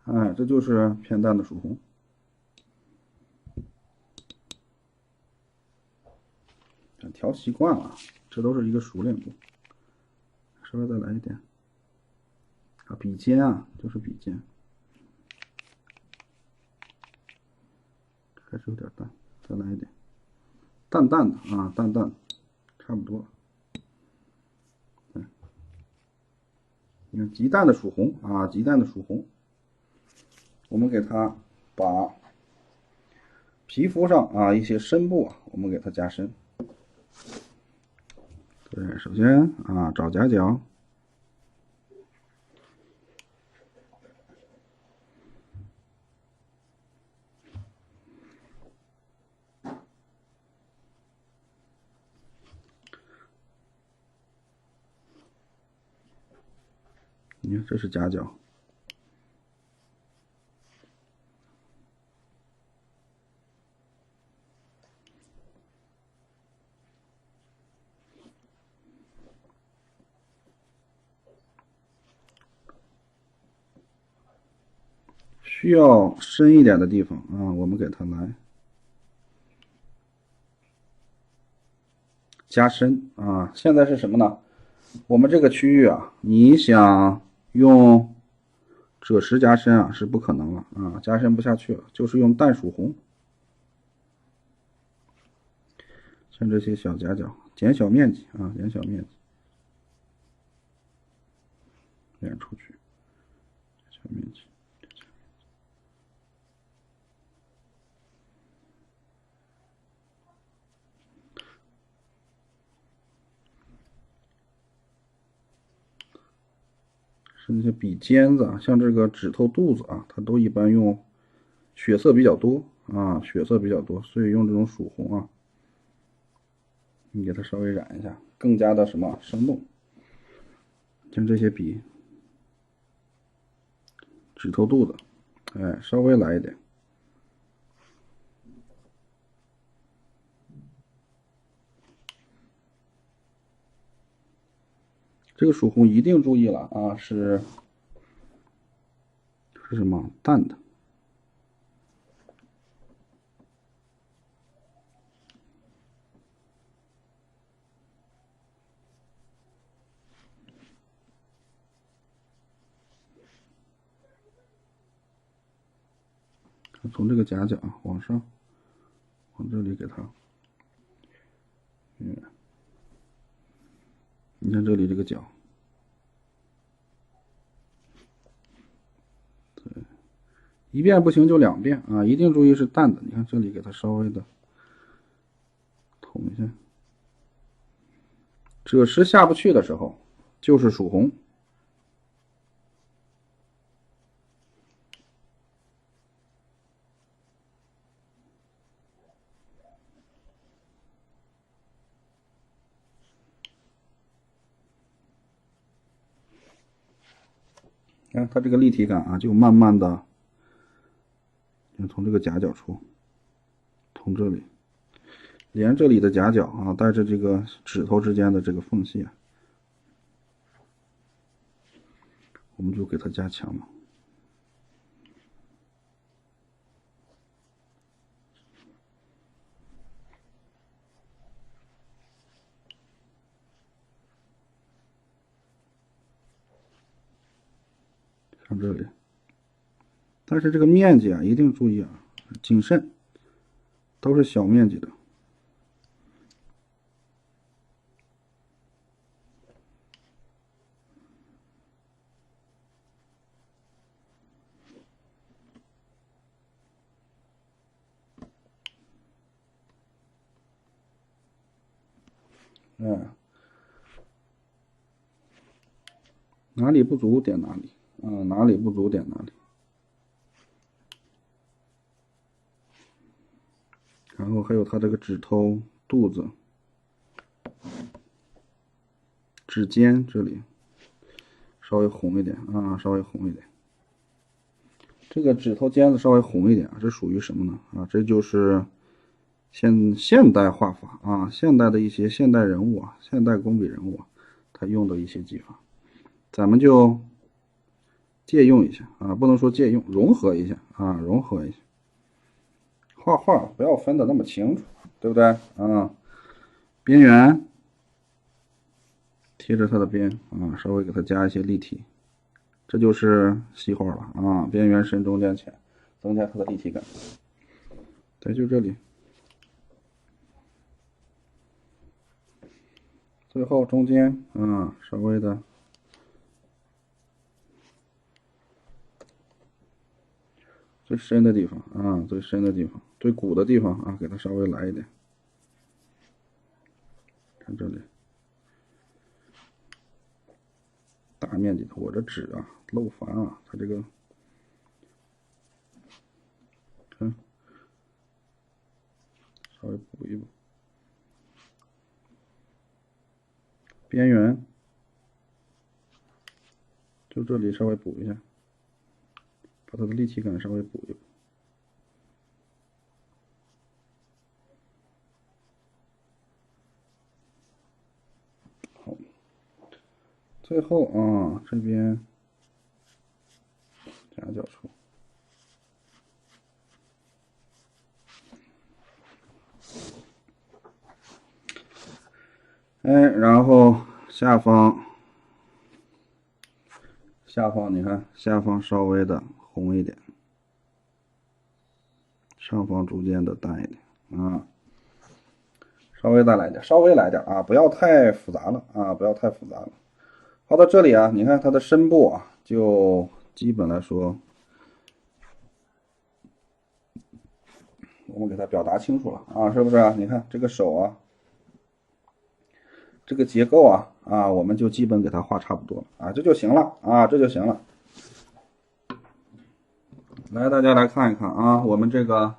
哎，这就是偏淡的曙红。调习惯了，这都是一个熟练度，稍微再来一点。啊，笔尖啊，就是笔尖，还是有点淡，再来一点，淡淡的啊，淡淡的，差不多了。你看极淡的曙红啊，极淡的曙红，我们给它把皮肤上啊一些深部啊，我们给它加深。对，首先啊找夹角，你看这是夹角。需要深一点的地方啊，我们给它来加深啊。现在是什么呢？我们这个区域啊，你想用赭石加深啊，是不可能了啊，加深不下去了，就是用淡曙红，像这些小夹角，减小面积啊，减小面积，染出去，小面积。是那些笔尖子啊，像这个指头肚子啊，它都一般用血色比较多啊，血色比较多，所以用这种曙红啊，你给它稍微染一下，更加的什么生动。像这些笔，指头肚子，哎，稍微来一点。这个曙红一定注意了啊，是什么？淡的。从这个夹角往上，往这里给它，你看这里这个角，对，一遍不行就2遍啊，一定注意是淡的。你看这里给它稍微的捅一下，赭石下不去的时候，就是属红。看它这个立体感啊，就慢慢的，从这个夹角处，从这里，连这里的夹角啊，带着这个指头之间的这个缝隙啊，我们就给它加强了。看这里，但是这个面积啊，一定注意啊，谨慎，都是小面积的。哪里不足点哪里，哪里不足点哪里。然后还有它这个指头、肚子、指尖这里稍微红一点啊，稍微红一点。这个指头尖子稍微红一点，这属于什么呢？啊，这就是现代画法啊，现代的一些现代人物啊，现代工笔人物啊，他用的一些技法，咱们就借用一下啊，不能说借用，融合一下啊，融合一下。画画不要分的那么清楚，对不对？啊，边缘贴着它的边啊，稍微给它加一些立体，这就是细画了啊。边缘深中间浅，增加它的立体感。对，就这里。最后中间稍微的最深的地方啊，最深的地方，最鼓的地方啊，给它稍微来一点。看这里，大面积的，我这纸啊漏烦啊，它这个，看，稍微补一补，边缘，就这里稍微补一下，把它的立体感稍微补一补。好，最后啊，这边夹角处。然后下方你看下方稍微的红一点，上方逐渐的淡一点啊，稍微再来点，稍微来点啊，不要太复杂了啊，不要太复杂了。画到这里啊，你看它的身部啊，就基本来说，我们给它表达清楚了啊，是不是啊？你看这个手啊。这个结构啊，我们就基本给它画差不多了啊，这就行了啊，这就行了。来，大家来看一看啊，我们这个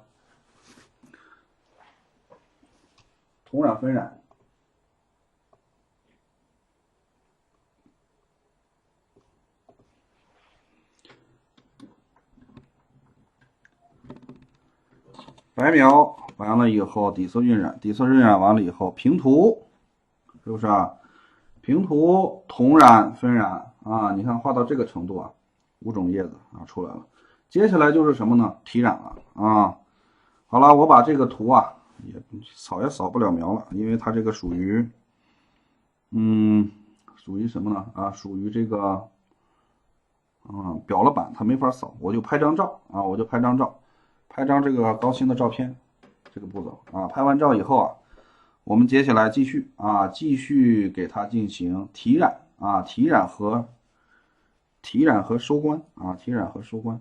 同染分染，白描完了以后，底色晕染，底色晕染完了以后，平涂，是不是啊？平涂、同染、分染啊，你看画到这个程度啊，5种叶子啊出来了。接下来就是什么呢？提染了啊。好了，我把这个图啊也扫不了描了，因为它这个属于，属于什么呢？啊，属于这个，裱了版，它没法扫，我就拍张照啊，我就拍张照。拍张这个高清的照片，这个步骤啊。拍完照以后啊，我们接下来继续给它进行提染啊，提染和收关啊，提染和收关。